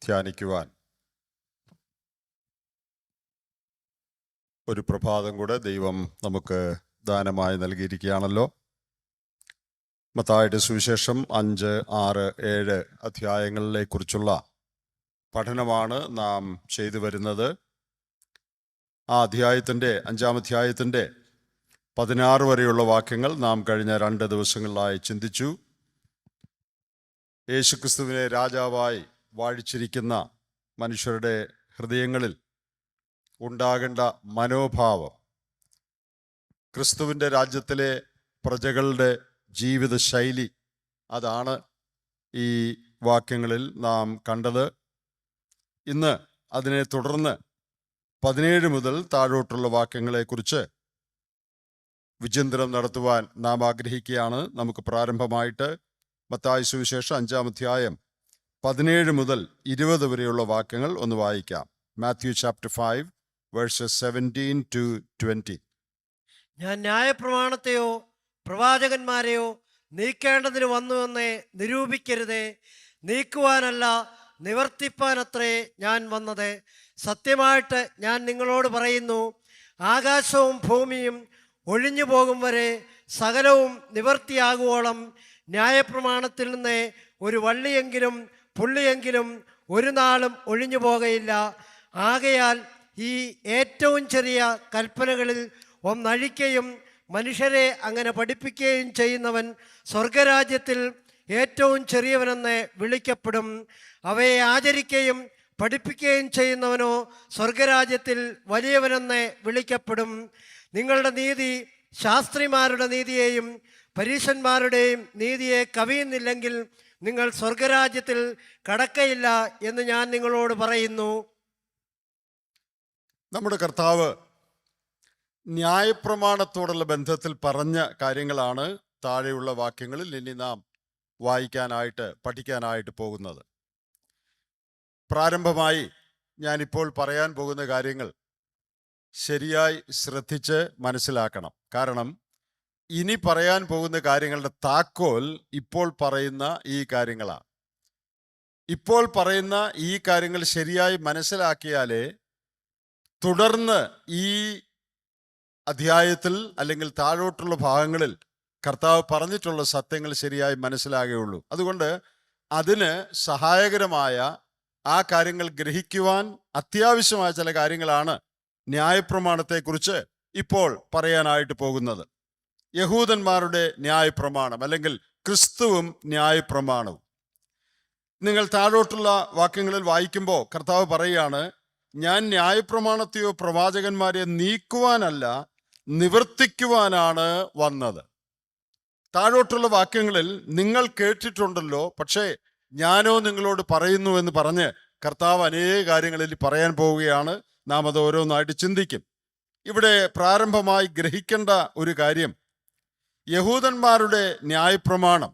ധ്യാനിക്കുവാൻ ഒരു പ്രഭാതം കൂടെ ദൈവം നമുക്ക് ദാനമായി നൽകിയിരിക്കുകയാണല്ലോ. മത്തായിയുടെ സുവിശേഷം 5, 6, 7 അധ്യായങ്ങളെക്കുറിച്ചുള്ള പഠനമാണ് നാം ചെയ്തു വരുന്നത്. ആ അധ്യായത്തിൻ്റെ 5-ാം അധ്യായത്തിൻ്റെ 16 വരെയുള്ള വാക്യങ്ങൾ നാം കഴിഞ്ഞ 2 ദിവസങ്ങളിലായി ചിന്തിച്ചു. യേശുക്രിസ്തുവിനെ രാജാവായി വാഴിച്ചിരിക്കുന്ന മനുഷ്യരുടെ ഹൃദയങ്ങളിൽ ഉണ്ടാകേണ്ട മനോഭാവം, ക്രിസ്തുവിൻ്റെ രാജ്യത്തിലെ പ്രജകളുടെ ജീവിത ശൈലി, അതാണ് ഈ വാക്യങ്ങളിൽ നാം കണ്ടത്. ഇന്ന് അതിനെ തുടർന്ന് 17 മുതൽ താഴോട്ടുള്ള വാക്യങ്ങളെക്കുറിച്ച് വിചിന്തനം നടത്തുവാൻ നാം ആഗ്രഹിക്കുകയാണ്. നമുക്ക് പ്രാരംഭമായിട്ട് മത്തായി സുവിശേഷം 5-ാം അധ്യായം 17 മുതൽ 20 വരെയുള്ള വാക്യങ്ങൾ ഒന്ന് വായിക്കാം. Matthew chapter 5 versus 17 to 20. ഞാൻ ന്യായപ്രമാണത്തെയോ പ്രവാചകന്മാരെയോ നീക്കേണ്ടതിന് വന്നുവെന്ന് നിരൂപിക്കരുതേ, നീക്കുവാനല്ല നിവർത്തിപ്പാനത്രേ ഞാൻ വന്നത്. സത്യമായിട്ട് ഞാൻ നിങ്ങളോട് പറയുന്നു, ആകാശവും ഭൂമിയും ഒഴിഞ്ഞു പോകും വരെ സകലവും നിവർത്തിയാകുവോളം ന്യായപ്രമാണത്തിൽ നിന്ന് ഒരു വള്ളിയെങ്കിലും പുള്ളിയെങ്കിലും ഒരു നാളും ഒഴിഞ്ഞു പോകയില്ല. ആകയാൽ ഈ ഏറ്റവും ചെറിയ കൽപ്പനകളിൽ ഒന്നഴിക്കുകയും മനുഷ്യരെ അങ്ങനെ പഠിപ്പിക്കുകയും ചെയ്യുന്നവൻ സ്വർഗരാജ്യത്തിൽ ഏറ്റവും ചെറിയവനെന്ന് വിളിക്കപ്പെടും. അവയെ ആചരിക്കുകയും പഠിപ്പിക്കുകയും ചെയ്യുന്നവനോ സ്വർഗരാജ്യത്തിൽ വലിയവനെന്ന് വിളിക്കപ്പെടും. നിങ്ങളുടെ നീതി ശാസ്ത്രിമാരുടെ നീതിയെയും പരീശന്മാരുടെയും നീതിയെ കവിയുന്നില്ലെങ്കിൽ നിങ്ങൾ സ്വർഗരാജ്യത്തിൽ കടക്കയില്ല എന്ന് ഞാൻ നിങ്ങളോട് പറയുന്നു. നമ്മുടെ കർത്താവ് ന്യായപ്രമാണത്തോടുള്ള ബന്ധത്തിൽ പറഞ്ഞ കാര്യങ്ങളാണ് താഴെയുള്ള വാക്യങ്ങളിൽ ഇനി നാം വായിക്കാനായിട്ട് പഠിക്കാനായിട്ട് പോകുന്നത്. പ്രാരംഭമായി ഞാനിപ്പോൾ പറയാൻ പോകുന്ന കാര്യങ്ങൾ ശരിയായി ശ്രദ്ധിച്ച് മനസ്സിലാക്കണം. കാരണം ഇനി പറയാൻ പോകുന്ന കാര്യങ്ങളുടെ താക്കോൽ ഇപ്പോൾ പറയുന്ന ഈ കാര്യങ്ങളാണ്. ഇപ്പോൾ പറയുന്ന ഈ കാര്യങ്ങൾ ശരിയായി മനസ്സിലാക്കിയാലേ തുടർന്ന് ഈ അധ്യായത്തിൽ അല്ലെങ്കിൽ താഴോട്ടുള്ള ഭാഗങ്ങളിൽ കർത്താവ് പറഞ്ഞിട്ടുള്ള സത്യങ്ങൾ ശരിയായി മനസ്സിലാകുകയുള്ളൂ. അതുകൊണ്ട് അതിന് സഹായകരമായ ആ കാര്യങ്ങൾ ഗ്രഹിക്കുവാൻ അത്യാവശ്യമായ ചില കാര്യങ്ങളാണ് ന്യായപ്രമാണത്തെക്കുറിച്ച് ഇപ്പോൾ പറയാനായിട്ട് പോകുന്നത്. യഹൂദന്മാരുടെ ന്യായപ്രമാണം അല്ലെങ്കിൽ ക്രിസ്തുവും ന്യായപ്രമാണവും. നിങ്ങൾ താഴോട്ടുള്ള വാക്യങ്ങളിൽ വായിക്കുമ്പോൾ കർത്താവ് പറയുകയാണ്, ഞാൻ ന്യായപ്രമാണത്തെയോ പ്രവാചകന്മാരെയോ നീക്കുവാനല്ല നിവർത്തിക്കുവാനാണ് വന്നത്. താഴോട്ടുള്ള വാക്യങ്ങളിൽ നിങ്ങൾ കേട്ടിട്ടുണ്ടല്ലോ, പക്ഷേ ഞാനോ നിങ്ങളോട് പറയുന്നു എന്ന് പറഞ്ഞ് കർത്താവ് അനേക കാര്യങ്ങളിൽ പറയാൻ പോവുകയാണ്. നാം അത് ഓരോന്നായിട്ട് ചിന്തിക്കും. ഇവിടെ പ്രാരംഭമായി ഗ്രഹിക്കേണ്ട ഒരു കാര്യം, യഹൂദന്മാരുടെ ന്യായപ്രമാണം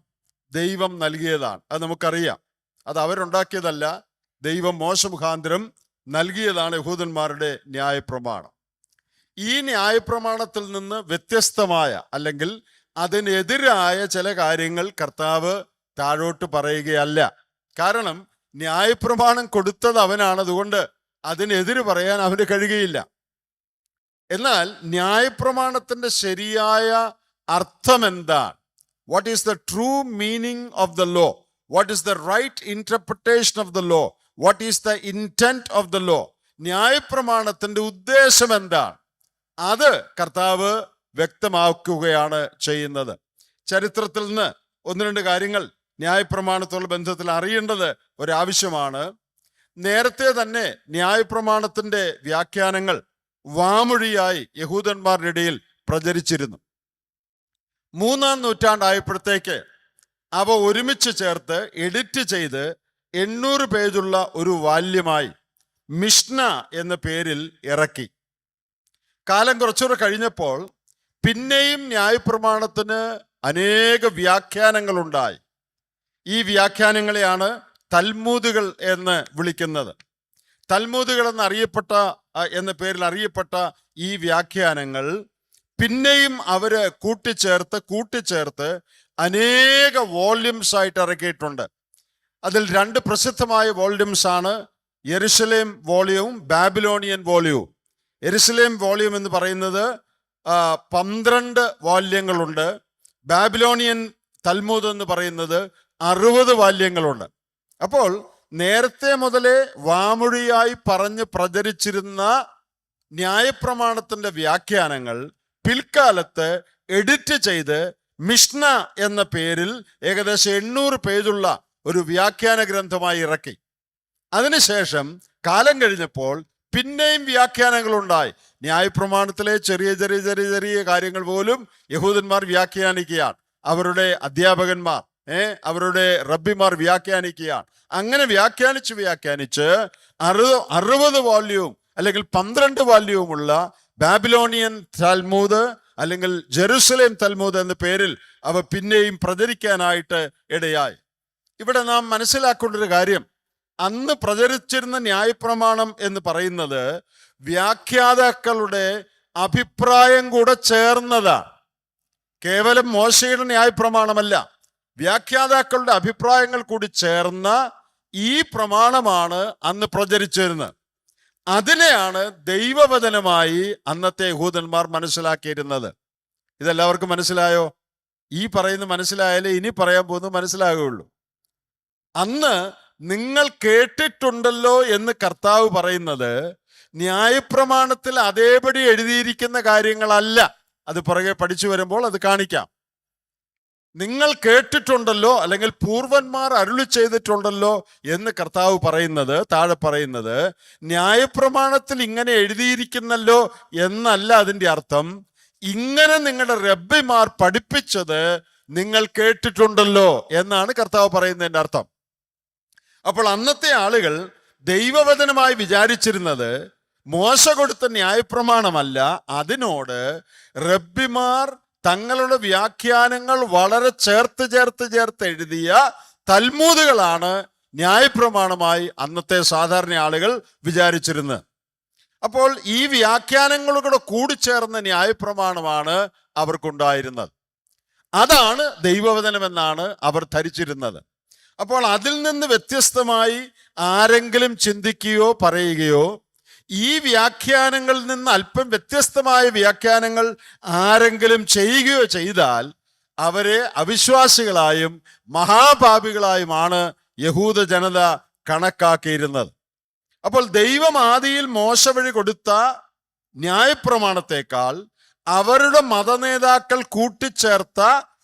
ദൈവം നൽകിയതാണ്. അത് നമുക്കറിയാം. അത് അവരുണ്ടാക്കിയതല്ല, ദൈവം മോശ മുഖാന്തരം നൽകിയതാണ് യഹൂദന്മാരുടെ ന്യായപ്രമാണം. ഈ ന്യായപ്രമാണത്തിൽ നിന്ന് വ്യത്യസ്തമായ അല്ലെങ്കിൽ അതിനെതിരായ ചില കാര്യങ്ങൾ കർത്താവ് താഴോട്ട് പറയുകയല്ല. കാരണം ന്യായപ്രമാണം കൊടുത്തത് അവനാണ്, അതുകൊണ്ട് അതിനെതിര് പറയാൻ അവന് കഴിയുകയില്ല. എന്നാൽ ന്യായപ്രമാണത്തിന്റെ ശരിയായ അർത്ഥം എന്താണ്? What is the true meaning of the law? What is the right interpretation of the law? What is the intent of the law? ന്യായപ്രമാണത്തിന്റെ ഉദ്ദേശം എന്താണ്? അത് കർത്താവ് വ്യക്തമാക്കുകയാണ് ചെയ്യുന്നത്. ചരിത്രത്തിൽ നിന്ന് 1-2 കാര്യങ്ങൾ ന്യായപ്രമാണത്തോടുള്ള ബന്ധത്തിൽ അറിയേണ്ടത് ഒരാവശ്യമാണ്. നേരത്തെ തന്നെ ന്യായപ്രമാണത്തിന്റെ വ്യാഖ്യാനങ്ങൾ വാമൊഴിയായി യഹൂദന്മാരുടെ ഇടയിൽ പ്രചരിച്ചിരുന്നു. 3-ാം നൂറ്റാണ്ടായപ്പോഴത്തേക്ക് അവ ഒരുമിച്ച് ചേർത്ത് എഡിറ്റ് ചെയ്ത് 800 പേജുള്ള ഒരു വാല്യമായി മിഷ്ന എന്ന പേരിൽ ഇറക്കി. കാലം കുറച്ചുകൂടെ കഴിഞ്ഞപ്പോൾ പിന്നെയും ന്യായപ്രമാണത്തിന് അനേക വ്യാഖ്യാനങ്ങൾ ഉണ്ടായി. ഈ വ്യാഖ്യാനങ്ങളെയാണ് തൽമൂദുകൾ എന്ന് വിളിക്കുന്നത്. തൽമൂദുകൾ എന്ന പേരിൽ അറിയപ്പെട്ട ഈ വ്യാഖ്യാനങ്ങൾ പിന്നെയും അവര് കൂട്ടിച്ചേർത്ത് അനേക വോള്യൂംസ് ആയിട്ട് ഇറക്കിയിട്ടുണ്ട്. അതിൽ രണ്ട് പ്രസിദ്ധമായ വോള്യൂംസ് ആണ് യെരുശലേം വോളിയവും ബാബിലോണിയൻ വോളിയവും. യെരുശലേം വോളിയം എന്ന് പറയുന്നത് 12 വാല്യങ്ങളുണ്ട്. ബാബിലോണിയൻ തൽമൂദ് എന്ന് പറയുന്നത് 60 വാല്യങ്ങളുണ്ട്. അപ്പോൾ നേരത്തെ മുതലേ വാമൊഴിയായി പറഞ്ഞ് പ്രചരിച്ചിരുന്ന ന്യായപ്രമാണത്തിന്റെ വ്യാഖ്യാനങ്ങൾ പിൽക്കാലത്ത് എഡിറ്റ് ചെയ്ത് മിഷ്ന എന്ന പേരിൽ ഏകദേശം 800 പേജുള്ള ഒരു വ്യാഖ്യാന ഗ്രന്ഥമായി ഇറക്കി. അതിനുശേഷം കാലം കഴിഞ്ഞപ്പോൾ പിന്നെയും വ്യാഖ്യാനങ്ങൾ ഉണ്ടായി. ന്യായപ്രമാണത്തിലെ ചെറിയ ചെറിയ ചെറിയ ചെറിയ കാര്യങ്ങൾ പോലും യഹൂദന്മാർ വ്യാഖ്യാനിക്കുകയാണ്. അവരുടെ അധ്യാപകന്മാർ അവരുടെ റബ്ബിമാർ വ്യാഖ്യാനിക്കുകയാണ്. അങ്ങനെ വ്യാഖ്യാനിച്ച് 60 വാല്യവും അല്ലെങ്കിൽ 12 വാല്യവുമുള്ള ബാബിലോണിയൻ തൽമൂദ് അല്ലെങ്കിൽ ജെറുസലേം തൽമൂദ് എന്ന പേരിൽ അവ പിന്നെയും പ്രചരിക്കാനായിട്ട് ഇടയായി. ഇവിടെ നാം മനസ്സിലാക്കേണ്ട ഒരു കാര്യം, അന്ന് പ്രചരിച്ചിരുന്ന ന്യായപ്രമാണം എന്ന് പറയുന്നത് വ്യാഖ്യാതാക്കളുടെ അഭിപ്രായം കൂടെ ചേർന്നതാണ്. കേവലം മോശയുടെ ന്യായപ്രമാണമല്ല, വ്യാഖ്യാതാക്കളുടെ അഭിപ്രായങ്ങൾ കൂടി ചേർന്ന ഈ പ്രമാണമാണ് അന്ന് പ്രചരിച്ചിരുന്നത്. അതിനെയാണ് ദൈവവചനമായി അന്നത്തെ യഹൂദന്മാർ മനസ്സിലാക്കിയിരുന്നത്. ഇതെല്ലാവർക്കും മനസ്സിലായോ? ഈ പറയുന്നത് മനസ്സിലായാലേ ഇനി പറയാൻ പോകുന്നത് മനസ്സിലാകുകയുള്ളൂ. അന്ന് നിങ്ങൾ കേട്ടിട്ടുണ്ടല്ലോ എന്ന് കർത്താവ് പറയുന്നത് ന്യായപ്രമാണത്തിൽ അതേപടി എഴുതിയിരിക്കുന്ന കാര്യങ്ങളല്ല. അത് പുറകെ പഠിച്ചു വരുമ്പോൾ അത് കാണിക്കാം. നിങ്ങൾ കേട്ടിട്ടുണ്ടല്ലോ അല്ലെങ്കിൽ പൂർവന്മാർ അരുളി ചെയ്തിട്ടുണ്ടല്ലോ എന്ന് കർത്താവ് പറയുന്നത്, താഴെ പറയുന്നത് ന്യായപ്രമാണത്തിൽ ഇങ്ങനെ എഴുതിയിരിക്കുന്നല്ലോ എന്നല്ല അതിൻ്റെ അർത്ഥം. ഇങ്ങനെ നിങ്ങളുടെ റബ്ബിമാർ പഠിപ്പിച്ചത് നിങ്ങൾ കേട്ടിട്ടുണ്ടല്ലോ എന്നാണ് കർത്താവ് പറയുന്നതിൻ്റെ അർത്ഥം. അപ്പോൾ അന്നത്തെ ആളുകൾ ദൈവവചനമായി വിചാരിച്ചിരുന്നത് മോശ കൊടുത്ത ന്യായപ്രമാണമല്ല, അതിനോട് റബ്ബിമാർ തങ്ങളുടെ വ്യാഖ്യാനങ്ങൾ വളരെ ചേർത്ത് എഴുതിയ തൽമൂദുകളാണ് ന്യായപ്രമാണമായി അന്നത്തെ സാധാരണ ആളുകൾ വിചാരിച്ചിരുന്നത്. അപ്പോൾ ഈ വ്യാഖ്യാനങ്ങളുടെ കൂടിച്ചേർന്ന ന്യായപ്രമാണമാണ് അവർക്കുണ്ടായിരുന്നത്. അതാണ് ദൈവവചനമെന്നാണ് അവർ ധരിച്ചിരുന്നത്. അപ്പോൾ അതിൽ നിന്ന് വ്യത്യസ്തമായി ആരെങ്കിലും ചിന്തിക്കുകയോ പറയുകയോ ഈ വ്യാഖ്യാനങ്ങളിൽ നിന്ന് അല്പം വ്യത്യസ്തമായ വ്യാഖ്യാനങ്ങൾ ആരെങ്കിലും ചെയ്യുകയോ ചെയ്താൽ അവരെ അവിശ്വാസികളായും മഹാപാപികളായുമാണ് യഹൂദ ജനത കണക്കാക്കിയിരുന്നത്. അപ്പോൾ ദൈവം ആദിയിൽ മോശ വഴി കൊടുത്ത ന്യായപ്രമാണത്തെക്കാൾ അവരുടെ മതനേതാക്കൾ കൂട്ടിച്ചേർത്ത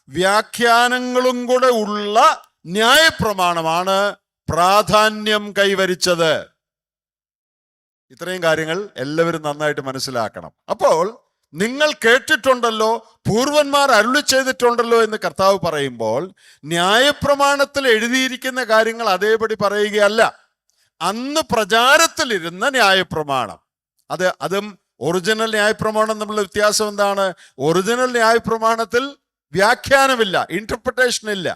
വ്യാഖ്യാനങ്ങളും കൂടെ ഉള്ള ന്യായപ്രമാണമാണ് പ്രാധാന്യം കൈവരിച്ചത്. ഇത്രയും കാര്യങ്ങൾ എല്ലാവരും നന്നായിട്ട് മനസ്സിലാക്കണം. അപ്പോൾ നിങ്ങൾ കേട്ടിട്ടുണ്ടല്ലോ, പൂർവന്മാർ അരുളി ചെയ്തിട്ടുണ്ടല്ലോ എന്ന് കർത്താവ് പറയുമ്പോൾ ന്യായപ്രമാണത്തിൽ എഴുതിയിരിക്കുന്ന കാര്യങ്ങൾ അതേപടി പറയുകയല്ല. അന്ന് പ്രചാരത്തിലിരുന്ന ന്യായപ്രമാണം, അതും ഒറിജിനൽ ന്യായപ്രമാണം തമ്മിലുള്ള വ്യത്യാസം എന്താണ്? ഒറിജിനൽ ന്യായപ്രമാണത്തിൽ വ്യാഖ്യാനമില്ല, ഇന്റർപ്രിട്ടേഷൻ ഇല്ല,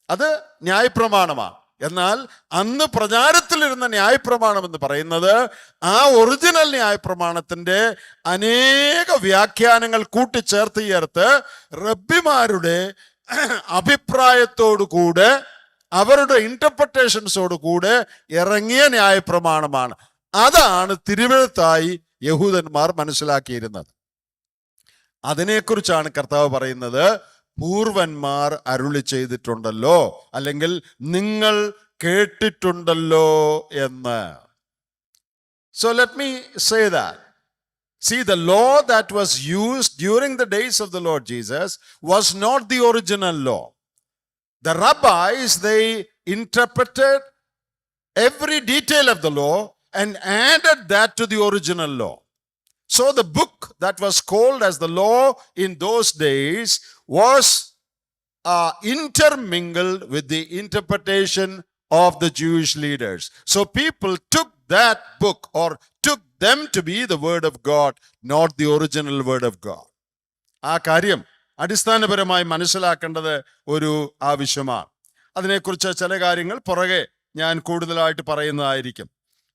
അത് ന്യായപ്രമാണമാണ്. എന്നാൽ അന്ന് പ്രചാരത്തിലിരുന്ന ന്യായപ്രമാണം എന്ന് പറയുന്നത് ആ ഒറിജിനൽ ന്യായപ്രമാണത്തിന്റെ അനേക വ്യാഖ്യാനങ്ങൾ കൂട്ടിച്ചേർത്ത് റബ്ബിമാരുടെ അഭിപ്രായത്തോടു കൂടെ അവരുടെ ഇന്റർപ്രിട്ടേഷൻസോട് കൂടെ ഇറങ്ങിയ ന്യായപ്രമാണമാണ്. അതാണ് തിരുവെഴുത്തായി യഹൂദന്മാർ മനസ്സിലാക്കിയിരുന്നത്. അതിനെക്കുറിച്ചാണ് കർത്താവ് പറയുന്നത്, പൂർവന്മാർ അരുളി ചെയ്തിട്ടുണ്ടല്ലോ അല്ലെങ്കിൽ നിങ്ങൾ കേട്ടിട്ടുണ്ടല്ലോ എന്ന്. So let me say that. See, the law that was used during the days of the Lord Jesus was not the original law. The rabbis, they interpreted every detail of the law and added that to the original law. So the book that was called as the law in those days was intermingled with the interpretation of the Jewish leaders. So people took that book or took them to be the word of God, not the original word of God. ആ കാര്യം അടിസ്ഥാനപരമായി മനസ്സിലാക്കേണ്ടത് ഒരു ആവശ്യമാണ്. അതിനെക്കുറിച്ച് ചില കാര്യങ്ങൾ പുറകെ ഞാൻ കൂടുതലായിട്ട് പറയുന്നതായിരിക്കും.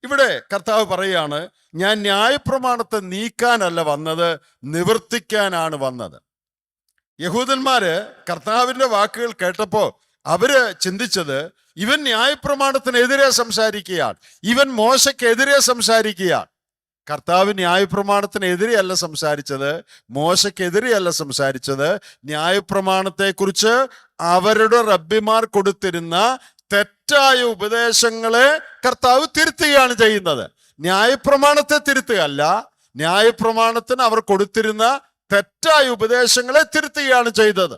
ഇവിടെ കർത്താവ് പറയാണ്, ഞാൻ ന്യായപ്രമാണത്തെ നീക്കാനല്ല വന്നത്, നിവർത്തിക്കാനാണ് വന്നത്. യഹൂദന്മാര് കർത്താവിന്റെ വാക്കുകൾ കേട്ടപ്പോ അവര് ചിന്തിച്ചത് ഇവൻ ന്യായപ്രമാണത്തിനെതിരെ സംസാരിക്കുകയാണ്, ഇവൻ മോശയ്ക്കെതിരെ സംസാരിക്കുകയാണ്. കർത്താവ് ന്യായപ്രമാണത്തിനെതിരെയല്ല സംസാരിച്ചത്, മോശയ്ക്കെതിരെയല്ല സംസാരിച്ചത്. ന്യായപ്രമാണത്തെക്കുറിച്ച് അവരുടെ റബ്ബിമാർ കൊടുത്തിരുന്ന തെറ്റായ ഉപദേശങ്ങളെ കർത്താവ് തിരുത്തുകയാണ് ചെയ്യുന്നത്. ന്യായപ്രമാണത്തെ തിരുത്തുകയല്ല, ന്യായപ്രമാണത്തിന് അവർ കൊടുത്തിരുന്ന തെറ്റായ ഉപദേശങ്ങളെ തിരുത്തുകയാണ് ചെയ്തത്.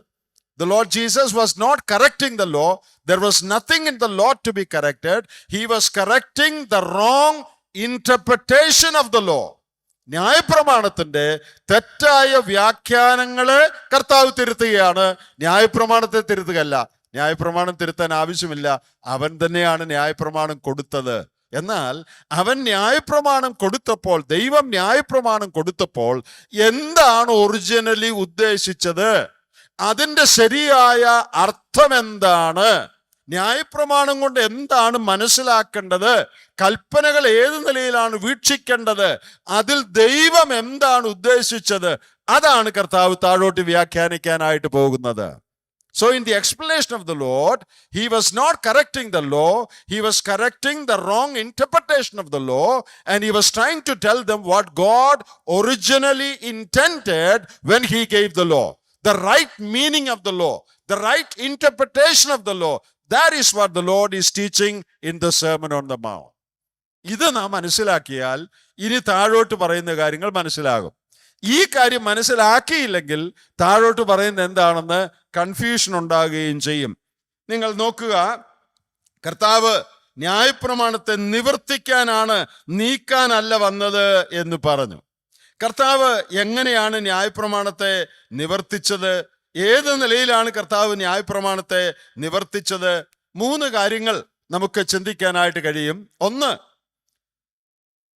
The Lord Jesus was not correcting the law. There was nothing in the law to be corrected. He was correcting the wrong interpretation of the law. ന്യായപ്രമാണത്തിന്റെ തെറ്റായ വ്യാഖ്യാനങ്ങളെ കർത്താവ് തിരുത്തുകയാണ്, ന്യായപ്രമാണത്തെ തിരുത്തുകയല്ല. ന്യായപ്രമാണം തിരുത്താൻ ആവശ്യമില്ല, അവൻ തന്നെയാണ് ന്യായപ്രമാണം കൊടുത്തത്. എന്നാൽ അവൻ ന്യായപ്രമാണം കൊടുത്തപ്പോൾ, ദൈവം ന്യായപ്രമാണം കൊടുത്തപ്പോൾ എന്താണ് ഒറിജിനലി ഉദ്ദേശിച്ചത്, അതിൻ്റെ ശരിയായ അർത്ഥം എന്താണ്, ന്യായപ്രമാണം കൊണ്ട് എന്താണ് മനസ്സിലാക്കേണ്ടത്, കൽപ്പനകൾ ഏത് നിലയിലാണ് വീക്ഷിക്കേണ്ടത്, അതിൽ ദൈവം എന്താണ് ഉദ്ദേശിച്ചത്, അതാണ് കർത്താവ് താഴോട്ട് വ്യാഖ്യാനിക്കാനായിട്ട് പോകുന്നത്. So in the explanation of the Lord, he was not correcting the law, he was correcting the wrong interpretation of the law, and he was trying to tell them what God originally intended when he gave the law. The right meaning of the law, the right interpretation of the law, that is what the Lord is teaching in the Sermon on the Mount. ഇത് നാം മനസ്സിലാക്കിയാൽ ഇനി താഴോട്ട് പറയുന്ന കാര്യങ്ങൾ മനസ്സിലാകും. ഈ കാര്യം മനസ്സിലാക്കിയില്ലെങ്കിൽ താഴോട്ട് പറയുന്നത് എന്താണെന്ന് കൺഫ്യൂഷൻ ഉണ്ടാകുകയും ചെയ്യും. നിങ്ങൾ നോക്കുക, കർത്താവ് ന്യായപ്രമാണത്തെ നിവർത്തിക്കാനാണ്, നീക്കാനല്ല വന്നത് എന്ന് പറഞ്ഞു. കർത്താവ് എങ്ങനെയാണ് ന്യായപ്രമാണത്തെ നിവർത്തിച്ചത്? ഏത് നിലയിലാണ് കർത്താവ് ന്യായപ്രമാണത്തെ നിവർത്തിച്ചത്? 3 കാര്യങ്ങൾ നമുക്ക് ചിന്തിക്കാനായിട്ട് കഴിയും. ഒന്ന്,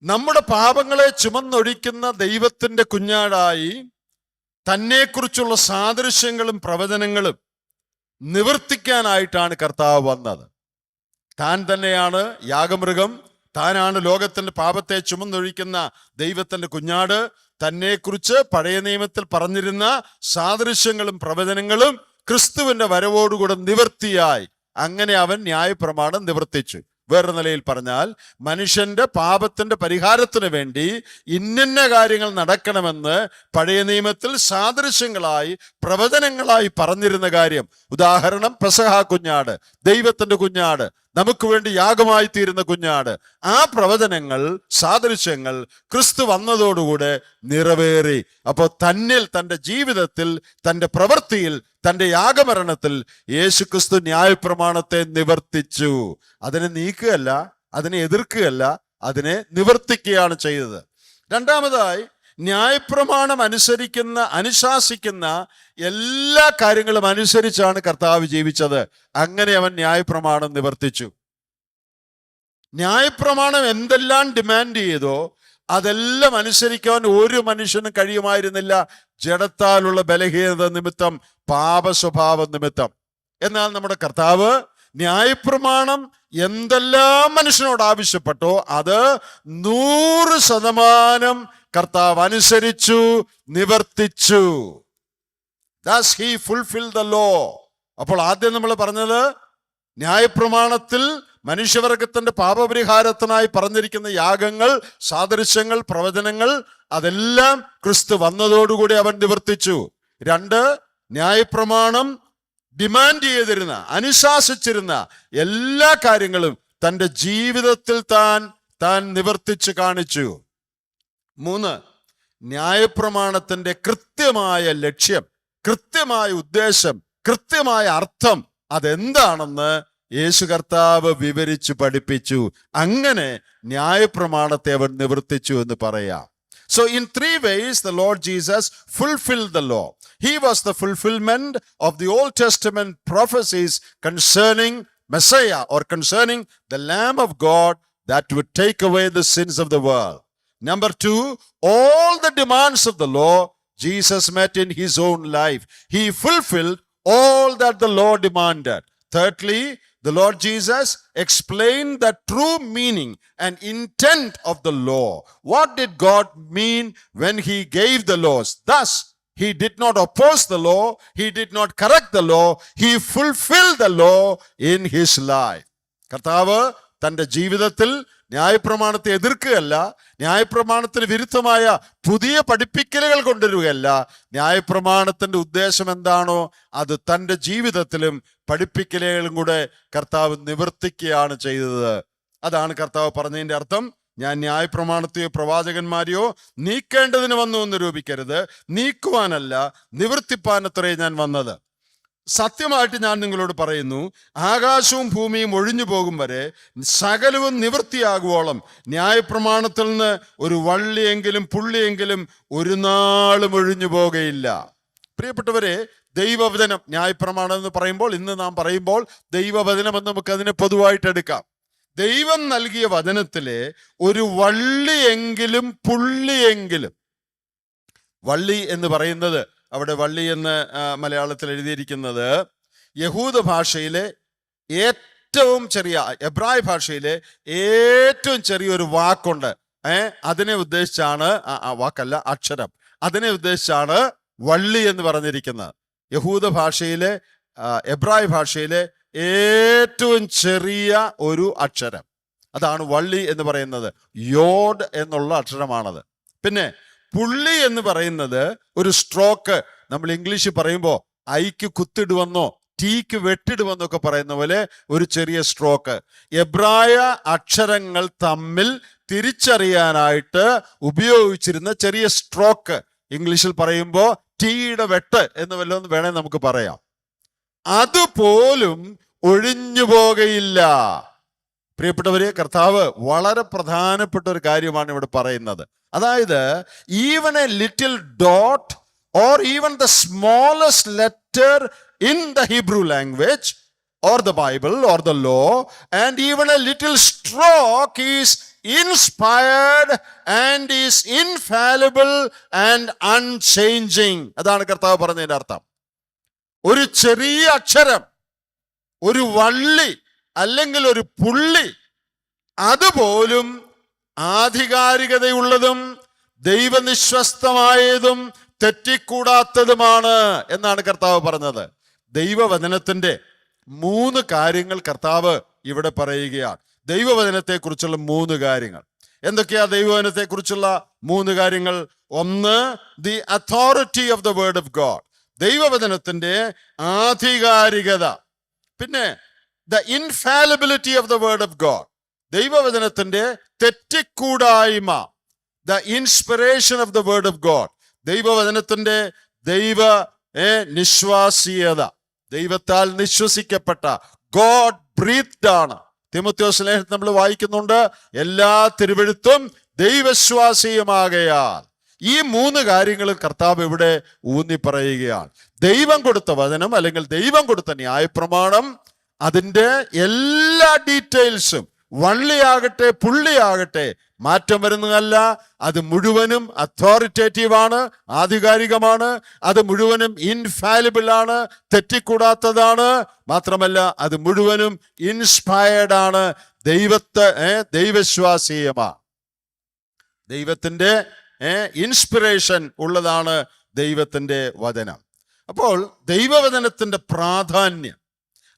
നമ്മുടെ പാപങ്ങളെ ചുമന്നൊഴിക്കുന്ന ദൈവത്തിന്റെ കുഞ്ഞാടായി തന്നെക്കുറിച്ചുള്ള സാദൃശ്യങ്ങളും പ്രവചനങ്ങളും നിവർത്തിക്കാനായിട്ടാണ് കർത്താവ് വന്നത്. താൻ തന്നെയാണ് യാഗമൃഗം, താനാണ് ലോകത്തിന്റെ പാപത്തെ ചുമന്നൊഴിക്കുന്ന ദൈവത്തിന്റെ കുഞ്ഞാട്. തന്നെക്കുറിച്ച് പഴയ നിയമത്തിൽ പറഞ്ഞിരുന്ന സാദൃശ്യങ്ങളും പ്രവചനങ്ങളും ക്രിസ്തുവിന്റെ വരവോടുകൂടെ നിവർത്തിയായി. അങ്ങനെ അവൻ ന്യായപ്രമാണം നിവർത്തിച്ചു. വേറെ നിലയിൽ പറഞ്ഞാൽ, മനുഷ്യന്റെ പാപത്തിന്റെ പരിഹാരത്തിന് വേണ്ടി ഇന്നിന്ന കാര്യങ്ങൾ നടക്കണമെന്ന് പഴയ നിയമത്തിൽ സാദൃശ്യങ്ങളായി പ്രവചനങ്ങളായി പറഞ്ഞിരുന്ന കാര്യം, ഉദാഹരണം പെസഹ കുഞ്ഞാട്, ദൈവത്തിന്റെ കുഞ്ഞാട്, നമുക്ക് വേണ്ടി യാഗമായി തീരുന്ന കുഞ്ഞാട്, ആ പ്രവചനങ്ങൾ, സാദൃശ്യങ്ങൾ ക്രിസ്തു വന്നതോടുകൂടെ നിറവേറി. അപ്പോൾ തന്നിൽ, തൻ്റെ ജീവിതത്തിൽ, തൻ്റെ പ്രവൃത്തിയിൽ, തൻ്റെ യാഗമരണത്തിൽ യേശുക്രിസ്തു ന്യായപ്രമാണത്തെ നിവർത്തിച്ചു. അതിനെ നീക്കുകയല്ല, അതിനെ എതിർക്കുകയല്ല, അതിനെ നിവർത്തിക്കുകയാണ് ചെയ്തത്. രണ്ടാമതായി, ന്യായപ്രമാണം അനുശാസിക്കുന്ന എല്ലാ കാര്യങ്ങളും അനുസരിച്ചാണ് കർത്താവ് ജീവിച്ചത്. അങ്ങനെ അവൻ ന്യായപ്രമാണം നിവർത്തിച്ചു. ന്യായപ്രമാണം എന്തെല്ലാം ഡിമാൻഡ് ചെയ്തോ അതെല്ലാം അനുസരിക്കാൻ ഒരു മനുഷ്യനും കഴിയുമായിരുന്നില്ല, ജഡത്താലുള്ള ബലഹീനത നിമിത്തം, പാപ സ്വഭാവ നിമിത്തം. എന്നാൽ നമ്മുടെ കർത്താവ് ന്യായപ്രമാണം എന്തെല്ലാം മനുഷ്യനോട് ആവശ്യപ്പെട്ടോ അത് 100% കർത്താവ് അനുസരിച്ചു, നിവർത്തിച്ചു. Thus he fulfilled the law. അപ്പോൾ ആദ്യം നമ്മൾ പറഞ്ഞത്, ന്യായപ്രമാണത്തിൽ മനുഷ്യവർഗത്തിന്റെ പാപപരിഹാരത്തിനായി പറഞ്ഞിരിക്കുന്ന യാഗങ്ങൾ, സാദൃശ്യങ്ങൾ, പ്രവചനങ്ങൾ അതെല്ലാം ക്രിസ്തു വന്നതോടുകൂടി അവൻ നിവർത്തിച്ചു. 2, ന്യായപ്രമാണം ഡിമാൻഡ് ചെയ്തിരുന്ന, അനുശാസിച്ചിരുന്ന എല്ലാ കാര്യങ്ങളും തൻ്റെ ജീവിതത്തിൽ താൻ നിവർത്തിച്ച് കാണിച്ചു. 3, ന്യായപ്രമാണത്തിന്റെ കൃത്യമായ ലക്ഷ്യം, കൃത്യമായ ഉദ്ദേശം, കൃത്യമായ അർത്ഥം അതെന്താണെന്ന് യേശു കർത്താവ് വിവരിച്ചു പഠിപ്പിച്ചു. അങ്ങനെ ന്യായപ്രമാണത്തെ അവൻ നിവർത്തിച്ചു എന്ന് പറയാം. So in 3 ways the Lord Jesus fulfilled the law. He was the fulfillment of the Old Testament prophecies concerning Messiah, or concerning the Lamb of God that would take away the sins of the world. Number 2, all the demands of the law Jesus met in his own life. He fulfilled all that the law demanded. Thirdly, the Lord Jesus explained the true meaning and intent of the law. What did God mean when he gave the laws? Thus, He did not oppose the law. He did not correct the law. He fulfilled the law in his life. കർത്താവ് തൻ്റെ ജീവിതത്തിൽ ന്യായപ്രമാണത്തെ എതിർക്കുകയല്ല, ന്യായപ്രമാണത്തിന് വിരുദ്ധമായ പുതിയ പഠിപ്പിക്കലുകൾ കൊണ്ടുവരികയല്ല. ന്യായപ്രമാണത്തിൻ്റെ ഉദ്ദേശം എന്താണോ അത് തൻ്റെ ജീവിതത്തിലും പഠിപ്പിക്കലുകളും കൂടെ കർത്താവ് നിവർത്തിക്കുകയാണ് ചെയ്തത്. അതാണ് കർത്താവ് പറഞ്ഞതിൻ്റെ അർത്ഥം. ഞാൻ ന്യായപ്രമാണത്തെയോ പ്രവാചകന്മാരെയോ നീക്കേണ്ടതിന് വന്നു എന്ന് നിരൂപിക്കരുത്, നീക്കുവാനല്ല നിവർത്തിപ്പാനത്രേ ഞാൻ വന്നത്. സത്യമായിട്ട് ഞാൻ നിങ്ങളോട് പറയുന്നു, ആകാശവും ഭൂമിയും ഒഴിഞ്ഞു പോകും വരെ സകലവും നിവൃത്തിയാകുവോളം ന്യായപ്രമാണത്തിൽ നിന്ന് ഒരു വള്ളിയെങ്കിലും പുള്ളിയെങ്കിലും ഒരു നാളും ഒഴിഞ്ഞു പോകുകയില്ല. പ്രിയപ്പെട്ടവരെ, ദൈവവചനം, ന്യായപ്രമാണം എന്ന് പറയുമ്പോൾ, ഇന്ന് നാം പറയുമ്പോൾ ദൈവവചനം എന്ന് നമുക്ക് അതിനെ പൊതുവായിട്ട് എടുക്കാം. ദൈവം നൽകിയ വചനത്തിലെ ഒരു വള്ളിയെങ്കിലും പുള്ളിയെങ്കിലും, വള്ളി എന്ന് പറയുന്നത്, അവിടെ വള്ളി എന്ന് മലയാളത്തിൽ എഴുതിയിരിക്കുന്നത് യഹൂദ ഭാഷയിലെ ഏറ്റവും ചെറിയ, എബ്രായ ഭാഷയിലെ ഏറ്റവും ചെറിയൊരു വാക്കുണ്ട്. അതിനെ ഉദ്ദേശിച്ചാണ്, വാക്കല്ല അക്ഷരം, അതിനെ ഉദ്ദേശിച്ചാണ് വള്ളി എന്ന് പറഞ്ഞിരിക്കുന്നത്. യഹൂദ ഭാഷയിലെ, എബ്രായ ഭാഷയിലെ ഏറ്റവും ചെറിയ ഒരു അക്ഷരം, അതാണ് വള്ളി എന്ന് പറയുന്നത്. യോഡ് എന്നുള്ള അക്ഷരമാണത്. പിന്നെ പുള്ളി എന്ന് പറയുന്നത് ഒരു സ്ട്രോക്ക്. നമ്മൾ ഇംഗ്ലീഷിൽ പറയുമ്പോൾ ഐക്ക് കുത്തിടുവെന്നോ ടീക്ക് വെട്ടിടുവെന്നൊക്കെ പറയുന്ന പോലെ ഒരു ചെറിയ സ്ട്രോക്ക്. എബ്രായ അക്ഷരങ്ങൾ തമ്മിൽ തിരിച്ചറിയാനായിട്ട് ഉപയോഗിച്ചിരുന്ന ചെറിയ സ്ട്രോക്ക്. ഇംഗ്ലീഷിൽ പറയുമ്പോൾ ടീയുടെ വെട്ട് എന്ന് വല്ലതും വേണേ നമുക്ക് പറയാം. അതുപോലും ഒഴിഞ്ഞു പോകയില്ല. പ്രിയപ്പെട്ടവരെ, കർത്താവ് വളരെ പ്രധാനപ്പെട്ട ഒരു കാര്യമാണ് ഇവിടെ പറയുന്നത്. അതായത് even A little dot or even the smallest letter in the Hebrew language or the Bible or the law, and even a little stroke is inspired and is infallible and unchanging. അതാണ് കർത്താവ് പറഞ്ഞതിന്റെ അർത്ഥം. ഒരു ചെറിയ അക്ഷരം, ഒരു വള്ളി അല്ലെങ്കിൽ ഒരു പുള്ളി, അതുപോലും ആധികാരികതയുള്ളതും ദൈവനിശ്വസ്തമായതും തെറ്റിക്കൂടാത്തതുമാണ് എന്നാണ് കർത്താവ് പറഞ്ഞത്. ദൈവവചനത്തിന്റെ 3 കാര്യങ്ങൾ കർത്താവ് ഇവിടെ പറയുകയാണ്. ദൈവവചനത്തെക്കുറിച്ചുള്ള 3 കാര്യങ്ങൾ എന്തൊക്കെയാ? ദൈവവചനത്തെക്കുറിച്ചുള്ള 3 കാര്യങ്ങൾ. ഒന്ന്, the authority of the word of God, ദൈവവചനത്തിന്റെ ആധികാരികത. പിന്നെ the infallibility of the word of God, ദൈവവചനത്തിന്റെ തെറ്റിക്കൂടായ്മ. The inspiration of the word of God, ദൈവവചനത്തിന്റെ നിശ്വാസീയത, ദൈവത്താൽ നിശ്വസിക്കപ്പെട്ട, ഗോഡ് ബ്രീത്ഡ് ആണ്. തിമോഥെയോസ് ലേഖനത്തിൽ നമ്മൾ വായിക്കുന്നുണ്ട്, എല്ലാ തിരുവെഴുത്തും ദൈവശ്വാസീയമാകയാൽ. ഈ 3 കാര്യങ്ങളും കർത്താവ് ഇവിടെ ഊന്നി പറയുകയാണ്. ദൈവം കൊടുത്ത വചനം അല്ലെങ്കിൽ ദൈവം കൊടുത്ത ന്യായപ്രമാണം, അതിൻ്റെ എല്ലാ ഡീറ്റെയിൽസും, വള്ളിയാകട്ടെ പുള്ളിയാകട്ടെ, മാറ്റം വരുന്നതല്ല. അത് മുഴുവനും അതോറിറ്റേറ്റീവ് ആണ്, ആധികാരികമാണ്. അത് മുഴുവനും ഇൻഫാലിബിൾ ആണ്, തെറ്റിക്കൂടാത്തതാണ്. മാത്രമല്ല അത് മുഴുവനും ഇൻസ്പയർഡ് ആണ്, ദൈവശ്വാസീയമാണ്. ദൈവത്തിന്റെ ഇൻസ്പിറേഷൻ ഉള്ളതാണ് ദൈവത്തിന്റെ വചനം. അപ്പോൾ ദൈവവചനത്തിന്റെ പ്രാധാന്യം,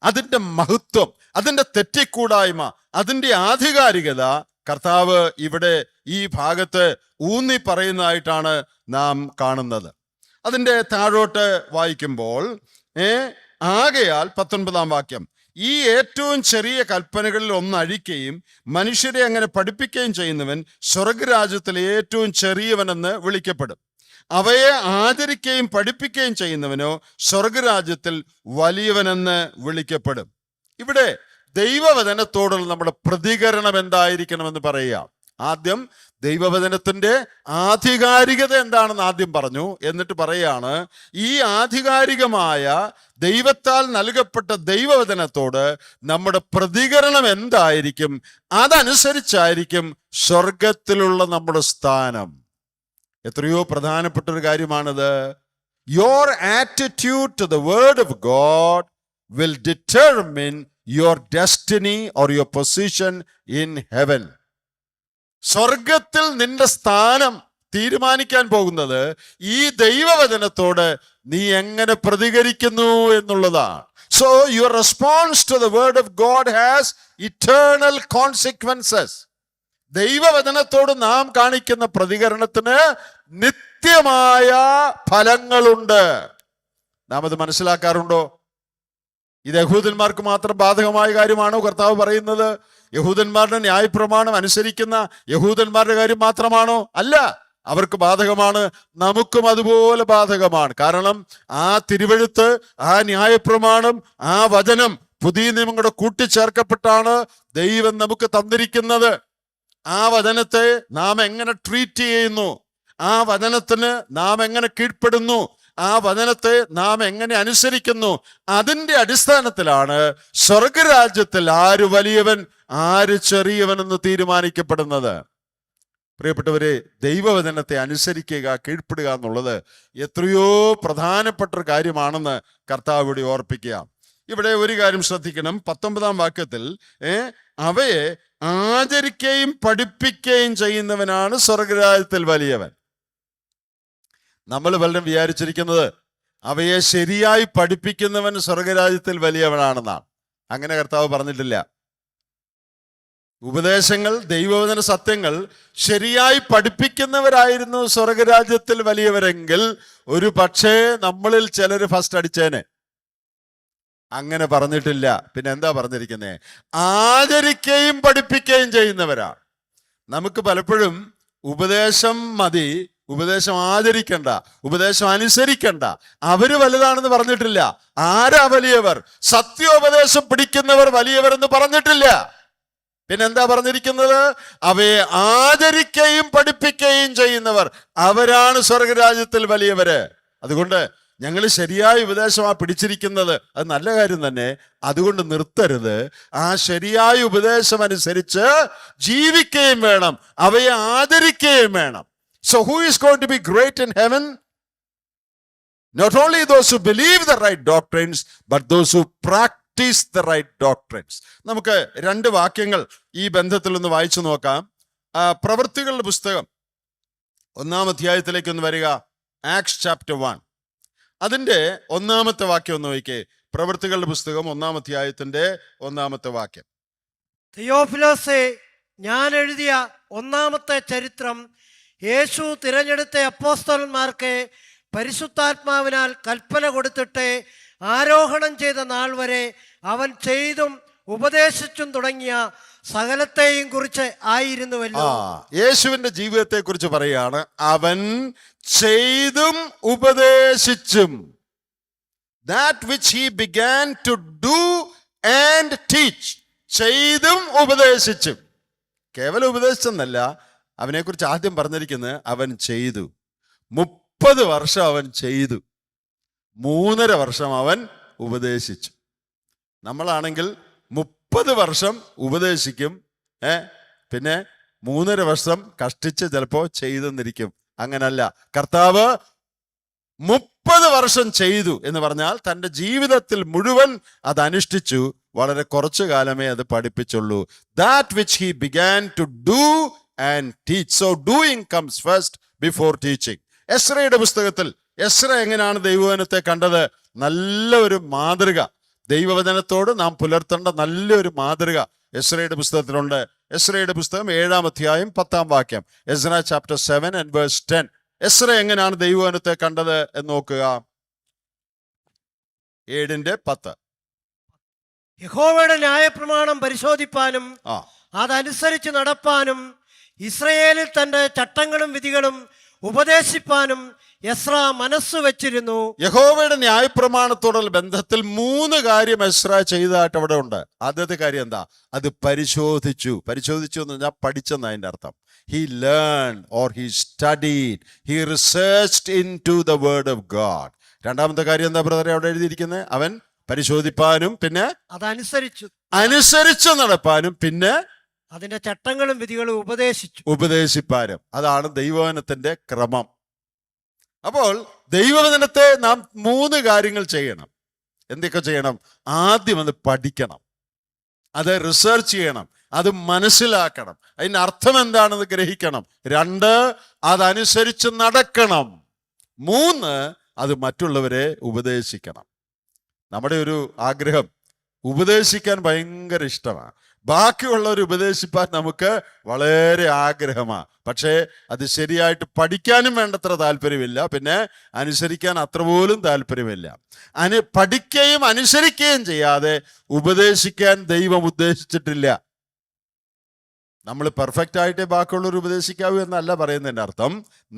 അതിൻ്റെ മഹത്വം, അതിൻ്റെ തെറ്റിക്കൂടായ്മ, അതിൻ്റെ ആധികാരികത കർത്താവ് ഇവിടെ ഈ ഭാഗത്ത് ഊന്നി പറയുന്നതായിട്ടാണ് നാം കാണുന്നത്. അതിൻ്റെ താഴോട്ട് വായിക്കുമ്പോൾ ആകയാൽ 19-ാം വാക്യം, ഈ ഏറ്റവും ചെറിയ കൽപ്പനകളിൽ ഒന്ന് അഴിക്കുകയും മനുഷ്യരെ അങ്ങനെ പഠിപ്പിക്കുകയും ചെയ്യുന്നവൻ സ്വർഗരാജ്യത്തിലെ ഏറ്റവും ചെറിയവനെന്ന് വിളിക്കപ്പെടും. അവയെ ആദരിക്കുകയും പഠിപ്പിക്കുകയും ചെയ്യുന്നവനോ സ്വർഗരാജ്യത്തിൽ വലിയവനെന്ന് വിളിക്കപ്പെടും. ഇവിടെ ദൈവവചനത്തോടുള്ള നമ്മുടെ പ്രതികരണം എന്തായിരിക്കണമെന്ന് പറയുക. ആദ്യം ദൈവവചനത്തിന്റെ ആധികാരികത എന്താണെന്ന് ആദ്യം പറഞ്ഞു. എന്നിട്ട് പറയാണ്, ഈ ആധികാരികമായ ദൈവത്താൽ നൽകപ്പെട്ട ദൈവവചനത്തോട് നമ്മുടെ പ്രതികരണം എന്തായിരിക്കും, അതനുസരിച്ചായിരിക്കും സ്വർഗത്തിലുള്ള നമ്മുടെ സ്ഥാനം. എത്രയോ പ്രധാനപ്പെട്ട ഒരു കാര്യമാണിത്. Your attitude to the word of God will determine your destiny or your position in heaven. സ്വർഗത്തിൽ നിന്റെ സ്ഥാനം തീരുമാനിക്കാൻ പോകുന്നത് ഈ ദൈവവചനത്തോട് നീ എങ്ങനെ പ്രതികരിക്കുന്നു എന്നുള്ളതാണ്. So your response to the word of God has eternal consequences. ദൈവവചനത്തോട് നാം കാണിക്കുന്ന പ്രതികരണത്തിന് നിത്യമായ ഫലങ്ങളുണ്ട്. നാം അത് മനസ്സിലാക്കാറുണ്ടോ? ഇത് യഹൂദന്മാർക്ക് മാത്രം ബാധകമായ കാര്യമാണോ കർത്താവ് പറയുന്നത്? യഹൂദന്മാരുടെ ന്യായപ്രമാണം അനുസരിക്കുന്ന യഹൂദന്മാരുടെ കാര്യം മാത്രമാണോ? അല്ല, അവർക്ക് ബാധകമാണ്, നമുക്കും അതുപോലെ ബാധകമാണ്. കാരണം ആ തിരുവെഴുത്ത്, ആ ന്യായപ്രമാണം, ആ വചനം പുതിയ നിയമങ്ങളുടെ കൂട്ടിച്ചേർക്കപ്പെട്ടാണ് ദൈവം നമുക്ക് തന്നിരിക്കുന്നത്. ആ വചനത്തെ നാം എങ്ങനെ ട്രീറ്റ് ചെയ്യുന്നു, ആ വചനത്തിന് നാം എങ്ങനെ കീഴ്പ്പെടുന്നു, ആ വചനത്തെ നാം എങ്ങനെ അനുസരിക്കുന്നു, അതിൻ്റെ അടിസ്ഥാനത്തിലാണ് സ്വർഗരാജ്യത്തിൽ ആര് വലിയവൻ ആര് ചെറിയവൻ എന്ന് തീരുമാനിക്കപ്പെടുന്നത്. പ്രിയപ്പെട്ടവരെ, ദൈവവചനത്തെ അനുസരിക്കുക, കീഴ്പ്പെടുക എന്നുള്ളത് എത്രയോ പ്രധാനപ്പെട്ട ഒരു കാര്യമാണെന്ന് കർത്താവ് ഇവിടെ ഓർപ്പിക്കുക. ഇവിടെ ഒരു കാര്യം ശ്രദ്ധിക്കണം. 19-ാം വാക്യത്തിൽ അവയെ ആചരിക്കുകയും പഠിപ്പിക്കുകയും ചെയ്യുന്നവനാണ് സ്വർഗരാജ്യത്തിൽ വലിയവൻ. നമ്മൾ പലരും വിചാരിച്ചിരിക്കുന്നത് അവയെ ശരിയായി പഠിപ്പിക്കുന്നവൻ സ്വർഗരാജ്യത്തിൽ വലിയവനാണെന്നാണ്. അങ്ങനെ കർത്താവ് പറഞ്ഞിട്ടില്ല. ഉപദേശങ്ങൾ, ദൈവവചന സത്യങ്ങൾ ശരിയായി പഠിപ്പിക്കുന്നവരായിരുന്നു സ്വർഗരാജ്യത്തിൽ വലിയവരെങ്കിൽ ഒരു പക്ഷേ നമ്മളിൽ ചിലർ ഫസ്റ്റ് അടിച്ചേനെ. അങ്ങനെ പറഞ്ഞിട്ടില്ല. പിന്നെ എന്താ പറഞ്ഞിരിക്കുന്നത്? ആചരിക്കുകയും പഠിപ്പിക്കുകയും ചെയ്യുന്നവരാണ്. നമുക്ക് പലപ്പോഴും ഉപദേശം മതി, ഉപദേശം ആചരിക്കണ്ട, ഉപദേശം അനുസരിക്കണ്ട, അവര് വലുതാണെന്ന് പറഞ്ഞിട്ടില്ല. ആരാ വലിയവർ? സത്യോപദേശം പിടിക്കുന്നവർ വലിയവർ എന്ന് പറഞ്ഞിട്ടില്ല. പിന്നെന്താ പറഞ്ഞിരിക്കുന്നത്? അവയെ ആചരിക്കുകയും പഠിപ്പിക്കുകയും ചെയ്യുന്നവർ, അവരാണ് സ്വർഗരാജ്യത്തിൽ വലിയവര്. അതുകൊണ്ട് ഞങ്ങൾ ശരിയായ ഉപദേശമാണ് പിടിച്ചിരിക്കുന്നത്, അത് നല്ല കാര്യം തന്നെ. അതുകൊണ്ട് നിർത്തരുത്. ആ ശരിയായ ഉപദേശം അനുസരിച്ച് ജീവിക്കുകയും വേണം, അവയെ ആദരിക്കുകയും വേണം. So who is going to be great in heaven? Not only those who believe the right doctrines, but those who practice the right doctrines. നമുക്ക് 2 വാക്യങ്ങൾ ഈ ബന്ധത്തിൽ ഒന്ന് വായിച്ചു നോക്കാം. പ്രവൃത്തികളുടെ പുസ്തകം 1-ാം അധ്യായത്തിലേക്ക് ഒന്ന് വരിക. ആക്ട്സ് ചാപ്റ്റർ 1, അതിന്റെ 1-ാമത്തെ വാക്യം ഒന്ന് നോക്കിക്കേ. പ്രവൃത്തികളുടെ പുസ്തകം 1-ാം അധ്യായത്തിന്റെ 1-ാമത്തെ വാക്യം. തിയോഫിലോസേ, ഞാൻ എഴുതിയ 1-ാമത്തെ ചരിത്രം യേശു തിരഞ്ഞെടുത്ത അപ്പോസ്തലന്മാർക്ക് പരിശുദ്ധാത്മാവിനാൽ കൽപ്പന കൊടുത്തിട്ട് ആരോഹണം ചെയ്ത നാൾ വരെ അവൻ ചെയ്തും ഉപദേശിച്ചും തുടങ്ങിയ സകലത്തെയും കുറിച്ച് ആയിരുന്നുവല്ലോ. യേശുവിന്റെ ജീവിതത്തെ കുറിച്ച് പറയാണ്. അവൻ ചെയ്തും ഉപദേശിച്ചും. That which he began to do and teach. ചെയ്തും ഉപദേശിച്ചും. കേവലം ഉപദേശിച്ചെന്നല്ല, അവനെക്കുറിച്ച് ആദ്യം പറഞ്ഞിരിക്കുന്നത് അവൻ ചെയ്തു. 30 വർഷം അവൻ ചെയ്തു, 3.5 വർഷം അവൻ ഉപദേശിച്ചു. നമ്മളാണെങ്കിൽ 30 വർഷം ഉപദേശിക്കും, പിന്നെ 3.5 വർഷം കഷ്ടിച്ച് ചിലപ്പോൾ ചെയ്തെന്നിരിക്കും. അങ്ങനല്ല. കർത്താവ് 30 വർഷം ചെയ്തു എന്ന് പറഞ്ഞാൽ തൻ്റെ ജീവിതത്തിൽ മുഴുവൻ അത് അനുഷ്ഠിച്ചു. വളരെ കുറച്ചു കാലമേ അത് പഠിപ്പിച്ചുള്ളൂ. That which he began to do and teach. So doing comes first before teaching. എസ്രയുടെ പുസ്തകത്തിൽ എസ്ര എങ്ങനെയാണ് ദൈവവചനത്തെ കണ്ടത്? നല്ലൊരു മാതൃക, ദൈവവചനത്തോട് നാം പുലർത്തേണ്ട നല്ലൊരു മാതൃക എസ്രയുടെ പുസ്തകത്തിലുണ്ട്. എസ്രയുടെ പുസ്തകം 7-ാം അധ്യായം 10-ാം വാക്യം. Ezra chapter 7 and verse 10. Ezra എങ്ങനെയാണ് ദൈവവചനത്തെ കണ്ടത് എന്ന് നോക്കുക. 7:10. യഹോവയുടെ ന്യായപ്രമാണം പരിശോധിപ്പാനും അതനുസരിച്ച് നടപ്പാനും ഇസ്രയേലിൽ തന്റെ ചട്ടങ്ങളും വിധികളും ഉപദേശിപ്പാനും എസ്ര മനസ്സ് വെച്ചിരുന്നു. യഹോവയുടെ ന്യായപ്രമാണത്തോടുള്ള ബന്ധത്തിൽ 3 കാര്യം എസ്ര ചെയ്തതായിട്ട് അവിടെ ഉണ്ട്. ആദ്യത്തെ കാര്യം എന്താ? അത് പരിശോധിച്ചു. പരിശോധിച്ചു എന്ന് പറഞ്ഞാൽ പഠിച്ചെന്ന് അതിൻ്റെ അർത്ഥം. He learned or he studied, he researched into the word of God. രണ്ടാമത്തെ കാര്യം എന്താ ബ്രദറെ അവിടെ എഴുതിയിരിക്കുന്നത്? അവൻ പരിശോധിപ്പാനും പിന്നെ അനുസരിച്ചു നടപ്പാനും പിന്നെ അതിന്റെ ചട്ടങ്ങളും വിധികളും ഉപദേശിപ്പാനും. അതാണ് ദൈവവചനത്തിന്റെ ക്രമം. അപ്പോൾ ദൈവവചനത്തെ നാം 3 കാര്യങ്ങൾ ചെയ്യണം. എന്തൊക്കെ ചെയ്യണം? ആദ്യം അത് പഠിക്കണം, അത് റിസർച്ച് ചെയ്യണം. അത് മനസ്സിലാക്കണം, അതിൻ്റെ അർത്ഥം എന്താണെന്ന് ഗ്രഹിക്കണം. 2, അതനുസരിച്ച് നടക്കണം. 3, അത് മറ്റുള്ളവരെ ഉപദേശിക്കണം. നമ്മുടെ ഒരു ആഗ്രഹം ഉപദേശിക്കാൻ ഭയങ്കര ഇഷ്ടമാണ്. ബാക്കിയുള്ളവർ ഉപദേശിപ്പാൻ നമുക്ക് വളരെ ആഗ്രഹമാണ്. പക്ഷേ അത് ശരിയായിട്ട് പഠിക്കാനും വേണ്ടത്ര താല്പര്യമില്ല, പിന്നെ അനുസരിക്കാൻ അത്ര പോലും താല്പര്യമില്ല. പഠിക്കുകയും അനുസരിക്കുകയും ചെയ്യാതെ ഉപദേശിക്കാൻ ദൈവം ഉദ്ദേശിച്ചിട്ടില്ല. നമ്മൾ പെർഫെക്റ്റ് ആയിട്ടേ ബാക്കിയുള്ളവർ ഉപദേശിക്കാവൂ എന്നല്ല പറയുന്നതിൻ്റെ അർത്ഥം.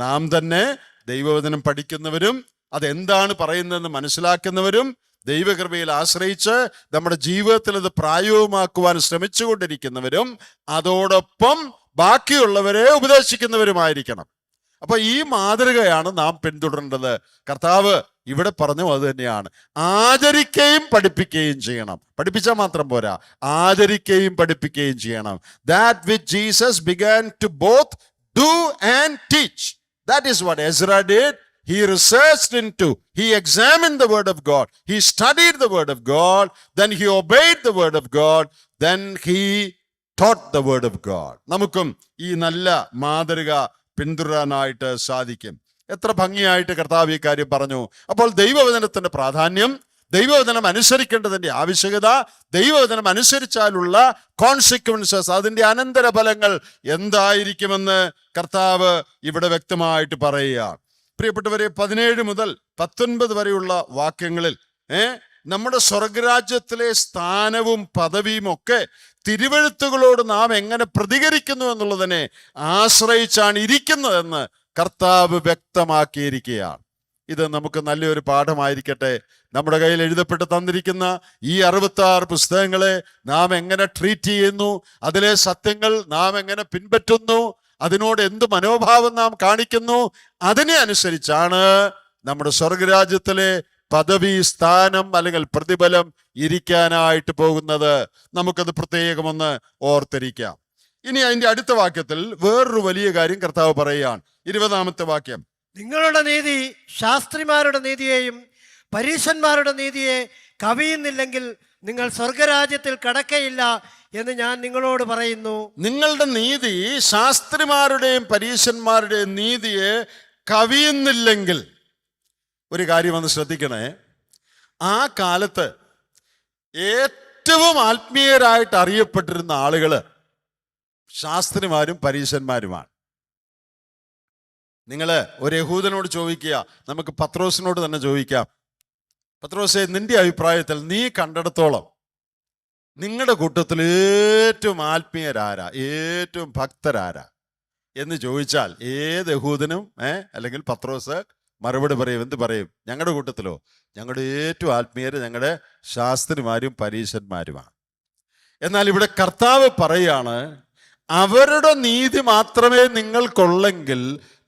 നാം തന്നെ ദൈവവചനം പഠിക്കുന്നവരും അതെന്താണ് പറയുന്നതെന്ന് മനസ്സിലാക്കുന്നവരും ദൈവകൃപയിൽ ആശ്രയിച്ച് നമ്മുടെ ജീവിതത്തിൽ അത് പ്രായോഗികമാക്കുവാൻ ശ്രമിച്ചുകൊണ്ടിരിക്കുന്നവരും അതോടൊപ്പം ബാക്കിയുള്ളവരെ ഉപദേശിക്കുന്നവരുമായിരിക്കണം. അപ്പൊ ഈ മാതൃകയാണ് നാം പിന്തുടരേണ്ടത്. കർത്താവ് ഇവിടെ പറഞ്ഞു അത് തന്നെയാണ്. ആചരിക്കുകയും പഠിപ്പിക്കുകയും ചെയ്യണം. പഠിപ്പിച്ചാൽ മാത്രം പോരാ, ആചരിക്കുകയും പഠിപ്പിക്കുകയും ചെയ്യണം. That which Jesus began to both do and teach. That is what Ezra did. He researched into, he examined the word of God, he studied the word of God, then he obeyed the word of God, then he taught the word of God. നമുക്കും ഈ നല്ല മാതൃക പിന്തുടരാനായിട്ട് സാധിക്കും. എത്ര ഭംഗിയായിട്ട് കർത്താവ് ഈ കാര്യം പറഞ്ഞു. അപ്പോൾ ദൈവവചനത്തിന്റെ പ്രാധാന്യം, ദൈവവചനം അനുസരിക്കേണ്ടതിന്റെ ആവശ്യകത, ദൈവവചനം അനുസരിച്ചാലുള്ള കോൺസിക്വൻസസ്, അതിന്റെ അനന്തരഫലങ്ങൾ എന്തായിരിക്കുമെന്ന് കർത്താവ് ഇവിടെ വ്യക്തമായിട്ട് പറയുക. പ്രിയപ്പെട്ടവരെ, 17 മുതൽ 19 വരെയുള്ള വാക്യങ്ങളിൽ നമ്മുടെ സ്വർഗരാജ്യത്തിലെ സ്ഥാനവും പദവിയും ഒക്കെ തിരുവെഴുത്തുകളോട് നാം എങ്ങനെ പ്രതികരിക്കുന്നു എന്നുള്ളതിനെ ആശ്രയിച്ചാണ് ഇരിക്കുന്നതെന്ന് കർത്താവ് വ്യക്തമാക്കിയിരിക്കുകയാണ്. ഇത് നമുക്ക് നല്ലൊരു പാഠമായിരിക്കട്ടെ. നമ്മുടെ കയ്യിൽ എഴുതപ്പെട്ട് തന്നിരിക്കുന്ന ഈ 66 പുസ്തകങ്ങളെ നാം എങ്ങനെ ട്രീറ്റ് ചെയ്യുന്നു, അതിലെ സത്യങ്ങൾ നാം എങ്ങനെ പിൻപറ്റുന്നു, അതിനോട് എന്ത് മനോഭാവം നാം കാണിക്കുന്നു, അതിനെ അനുസരിച്ചാണ് നമ്മുടെ സ്വർഗരാജ്യത്തിലെ പദവി, സ്ഥാനം അല്ലെങ്കിൽ പ്രതിഫലം ഇരിക്കാനായിട്ട് പോകുന്നത്. നമുക്കത് പ്രത്യേകമൊന്ന് ഓർത്തിരിക്കാം. ഇനി അതിന്റെ അടുത്ത വാക്യത്തിൽ വേറൊരു വലിയ കാര്യം കർത്താവ് പറയുകയാണ്. 20-ാമത്തെ വാക്യം, നിങ്ങളുടെ നീതി ശാസ്ത്രിമാരുടെ നീതിയെയും പരീശന്മാരുടെ നീതിയെ കവിയുന്നില്ലെങ്കിൽ നിങ്ങൾ സ്വർഗരാജ്യത്തിൽ കടക്കയില്ല എന്ന് ഞാൻ നിങ്ങളോട് പറയുന്നു. നിങ്ങളുടെ നീതി ശാസ്ത്രിമാരുടെയും പരീശന്മാരുടെയും നീതിയെ കവിയുന്നില്ലെങ്കിൽ, ഒരു കാര്യം ഒന്ന് ശ്രദ്ധിക്കണേ, ആ കാലത്ത് ഏറ്റവും ആത്മീയരായിട്ട് അറിയപ്പെട്ടിരുന്ന ആളുകള് ശാസ്ത്രിമാരും പരീശന്മാരുമാണ്. നിങ്ങൾ ഒരു യഹൂദനോട് ചോദിക്കുക, നമുക്ക് പത്രോസിനോട് തന്നെ ചോദിക്കാം, പത്രോസേ, നിന്റെ അഭിപ്രായത്തിൽ നീ കണ്ടിടത്തോളം നിങ്ങളുടെ കൂട്ടത്തിൽ ഏറ്റവും ആത്മീയരാരാ, ഏറ്റവും ഭക്തരാരാ എന്ന് ചോദിച്ചാൽ ഏത് യഹൂദനും അല്ലെങ്കിൽ പത്രോസ് മറുപടി പറയും. എന്ത് പറയും? ഞങ്ങളുടെ കൂട്ടത്തിലോ, ഞങ്ങളുടെ ഏറ്റവും ആത്മീയര് ഞങ്ങളുടെ ശാസ്ത്രിമാരും പരീശന്മാരുമാണ്. എന്നാൽ ഇവിടെ കർത്താവ് പറയാണ്, അവരുടെ നീതി മാത്രമേ നിങ്ങൾക്കുള്ളെങ്കിൽ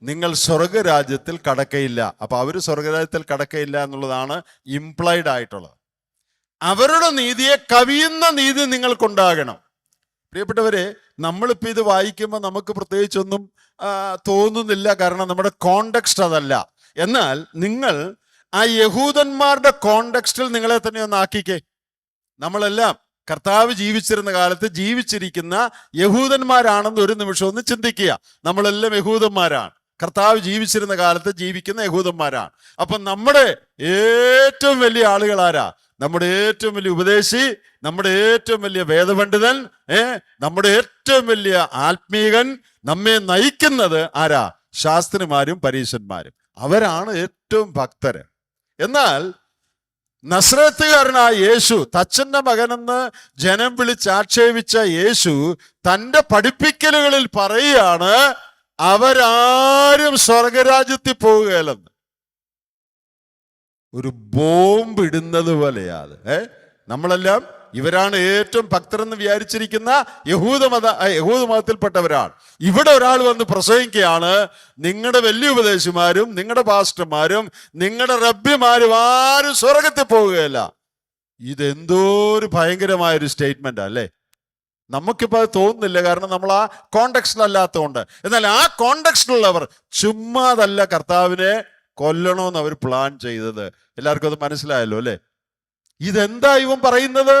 നിങ്ങൾ സ്വർഗരാജ്യത്തിൽ കടക്കയില്ല. അപ്പൊ അവര് സ്വർഗരാജ്യത്തിൽ കടക്കയില്ല എന്നുള്ളതാണ് ഇംപ്ലൈഡ് ആയിട്ടുള്ളത്. അവരുടെ നീതിയെ കവിയുന്ന നീതി നിങ്ങൾക്കുണ്ടാകണം. പ്രിയപ്പെട്ടവരെ, നമ്മളിപ്പോൾ ഇത് വായിക്കുമ്പോൾ നമുക്ക് പ്രത്യേകിച്ചൊന്നും തോന്നുന്നില്ല, കാരണം നമ്മുടെ കോണ്ടെക്സ്റ്റ് അതല്ല. എന്നാൽ നിങ്ങൾ ആ യഹൂദന്മാരുടെ കോണ്ടെക്സ്റ്റിൽ നിങ്ങളെ തന്നെ ഒന്ന് ആക്കിക്കേ. നമ്മളെല്ലാം കർത്താവ് ജീവിച്ചിരുന്ന കാലത്ത് ജീവിച്ചിരിക്കുന്ന യഹൂദന്മാരാണെന്ന് ഒരു നിമിഷം ഒന്ന് ചിന്തിക്കുക. നമ്മളെല്ലാം യഹൂദന്മാരാണ്, കർത്താവ് ജീവിച്ചിരുന്ന കാലത്ത് ജീവിക്കുന്ന യഹൂദന്മാരാണ്. അപ്പൊ നമ്മുടെ ഏറ്റവും വലിയ ആളുകൾ ആരാ? നമ്മുടെ ഏറ്റവും വലിയ ഉപദേശി, നമ്മുടെ ഏറ്റവും വലിയ വേദപണ്ഡിതൻ, നമ്മുടെ ഏറ്റവും വലിയ ആത്മീകൻ, നമ്മെ നയിക്കുന്നത് ആരാ? ശാസ്ത്രിമാരും പരീശന്മാരും. അവരാണ് ഏറ്റവും ഭക്തര്. എന്നാൽ നസ്രത്തുകാരനായ യേശു, തച്ചന്റെ മകനെന്ന് ജനം വിളിച്ചാക്ഷേപിച്ച യേശു തന്റെ പഠിപ്പിക്കലുകളിൽ പറയുകയാണ്, അവരാരും സ്വർഗരാജ്യത്തിൽ പോവുകയല്ലെന്ന്. ഒരു ബോംബ് ഇടുന്നത് പോലെയാണ്. നമ്മളെല്ലാം ഇവരാണ് ഏറ്റവും ഭക്തരെന്ന് വിചാരിച്ചിരിക്കുന്ന യഹൂദ മതത്തിൽപ്പെട്ടവരാണ്. ഇവിടെ ഒരാൾ വന്ന് പ്രസംഗിക്കുകയാണ്, നിങ്ങളുടെ വലിയ ഉപദേശിമാരും നിങ്ങളുടെ പാസ്റ്റർമാരും നിങ്ങളുടെ റബ്ബിമാരും ആരും സ്വർഗത്തിൽ പോവുകയല്ല. ഇതെന്തോ ഒരു ഭയങ്കരമായൊരു സ്റ്റേറ്റ്മെന്റ് അല്ലേ? നമുക്കിപ്പോൾ അത് തോന്നുന്നില്ല, കാരണം നമ്മൾ ആ കോണ്ടെക്സ്റ്റിലല്ലാത്തതുകൊണ്ട്. എന്നാൽ ആ കോണ്ടെക്സ്റ്റിലുള്ളവർ ചുമ്മാതല്ല കർത്താവിനെ കൊല്ലണമെന്ന് അവർ പ്ലാൻ ചെയ്തത്. എല്ലാവർക്കും അത് മനസ്സിലായല്ലോ അല്ലേ? ഇതെന്താ ഇവൻ പറയുന്നത്?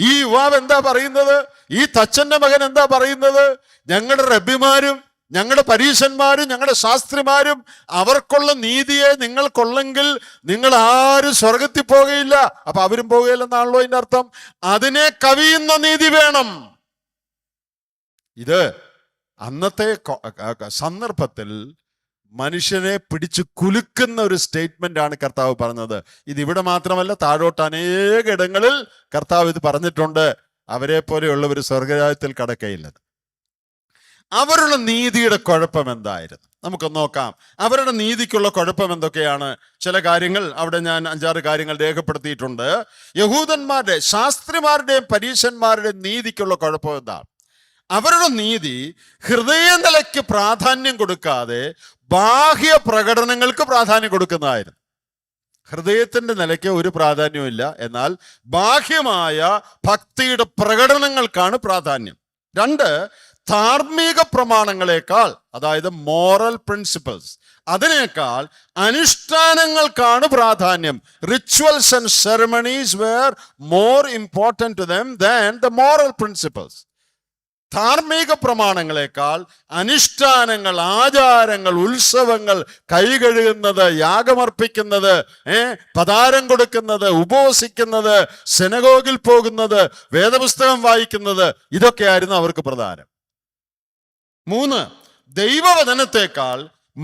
ഈ യുവാവ് എന്താ പറയുന്നത്? ഈ തച്ചന്റെ മകൻ എന്താ പറയുന്നത്? ഞങ്ങളുടെ റബ്ബിമാരും ഞങ്ങളുടെ പരീശന്മാരും ഞങ്ങളുടെ ശാസ്ത്രിമാരും അവർക്കുള്ള നീതിയെ നിങ്ങൾക്കുള്ളെങ്കിൽ നിങ്ങൾ ആരും സ്വർഗത്തിൽ പോകുകയില്ല. അപ്പൊ അവരും പോകുകയില്ലെന്നാണല്ലോ ഇതിന്റെ അർത്ഥം. അതിനെ കവിയുന്ന നീതി വേണം. ഇത് അന്നത്തെ സന്ദർഭത്തിൽ മനുഷ്യനെ പിടിച്ച് കുലുക്കുന്ന ഒരു സ്റ്റേറ്റ്മെന്റ് ആണ് കർത്താവ് പറഞ്ഞത്. ഇതിവിടെ മാത്രമല്ല, താഴോട്ട് അനേക ഇടങ്ങളിൽ കർത്താവ് ഇത് പറഞ്ഞിട്ടുണ്ട്. അവരെ പോലെയുള്ളവർ സ്വർഗരാജ്യത്തിൽ കടക്കയില്ലെന്ന്. അവരുടെ നീതിയുടെ കുഴപ്പം എന്തായിരുന്നു? നമുക്കൊന്ന് നോക്കാം. അവരുടെ നീതിക്കുള്ള കുഴപ്പം എന്തൊക്കെയാണ്? ചില കാര്യങ്ങൾ അവിടെ ഞാൻ 5-6 കാര്യങ്ങൾ രേഖപ്പെടുത്തിയിട്ടുണ്ട്. യഹൂദന്മാരുടെ, ശാസ്ത്രിമാരുടെയും പരീശന്മാരുടെയും നീതിക്കുള്ള കുഴപ്പം എന്താണ്? അവരുടെ നീതി ഹൃദയനിലയ്ക്ക് പ്രാധാന്യം കൊടുക്കാതെ ബാഹ്യ പ്രകടനങ്ങൾക്ക് പ്രാധാന്യം കൊടുക്കുന്നതായിരുന്നു. ഹൃദയത്തിന്റെ നിലയ്ക്ക് ഒരു പ്രാധാന്യവും ഇല്ല, എന്നാൽ ബാഹ്യമായ ഭക്തിയുടെ പ്രകടനങ്ങൾക്കാണ് പ്രാധാന്യം. 2, ധാർമ്മിക പ്രമാണങ്ങളെക്കാൾ, അതായത് മോറൽ പ്രിൻസിപ്പിൾസ്, അതിനേക്കാൾ അനുഷ്ഠാനങ്ങൾക്കാണ് പ്രാധാന്യം. Rituals and ceremonies were more important to them than the moral principles. ധാർമ്മിക പ്രമാണങ്ങളെക്കാൾ അനുഷ്ഠാനങ്ങൾ, ആചാരങ്ങൾ, ഉത്സവങ്ങൾ, കൈ കഴുകുന്നത്, യാഗമർപ്പിക്കുന്നത്, പതാരം കൊടുക്കുന്നത്, ഉപവസിക്കുന്നത്, സിനഗോഗിൽ പോകുന്നത്, വേദപുസ്തകം വായിക്കുന്നത്, ഇതൊക്കെയായിരുന്നു അവർക്ക് പ്രധാനം. 3, ദൈവവചനത്തെക്കാൾ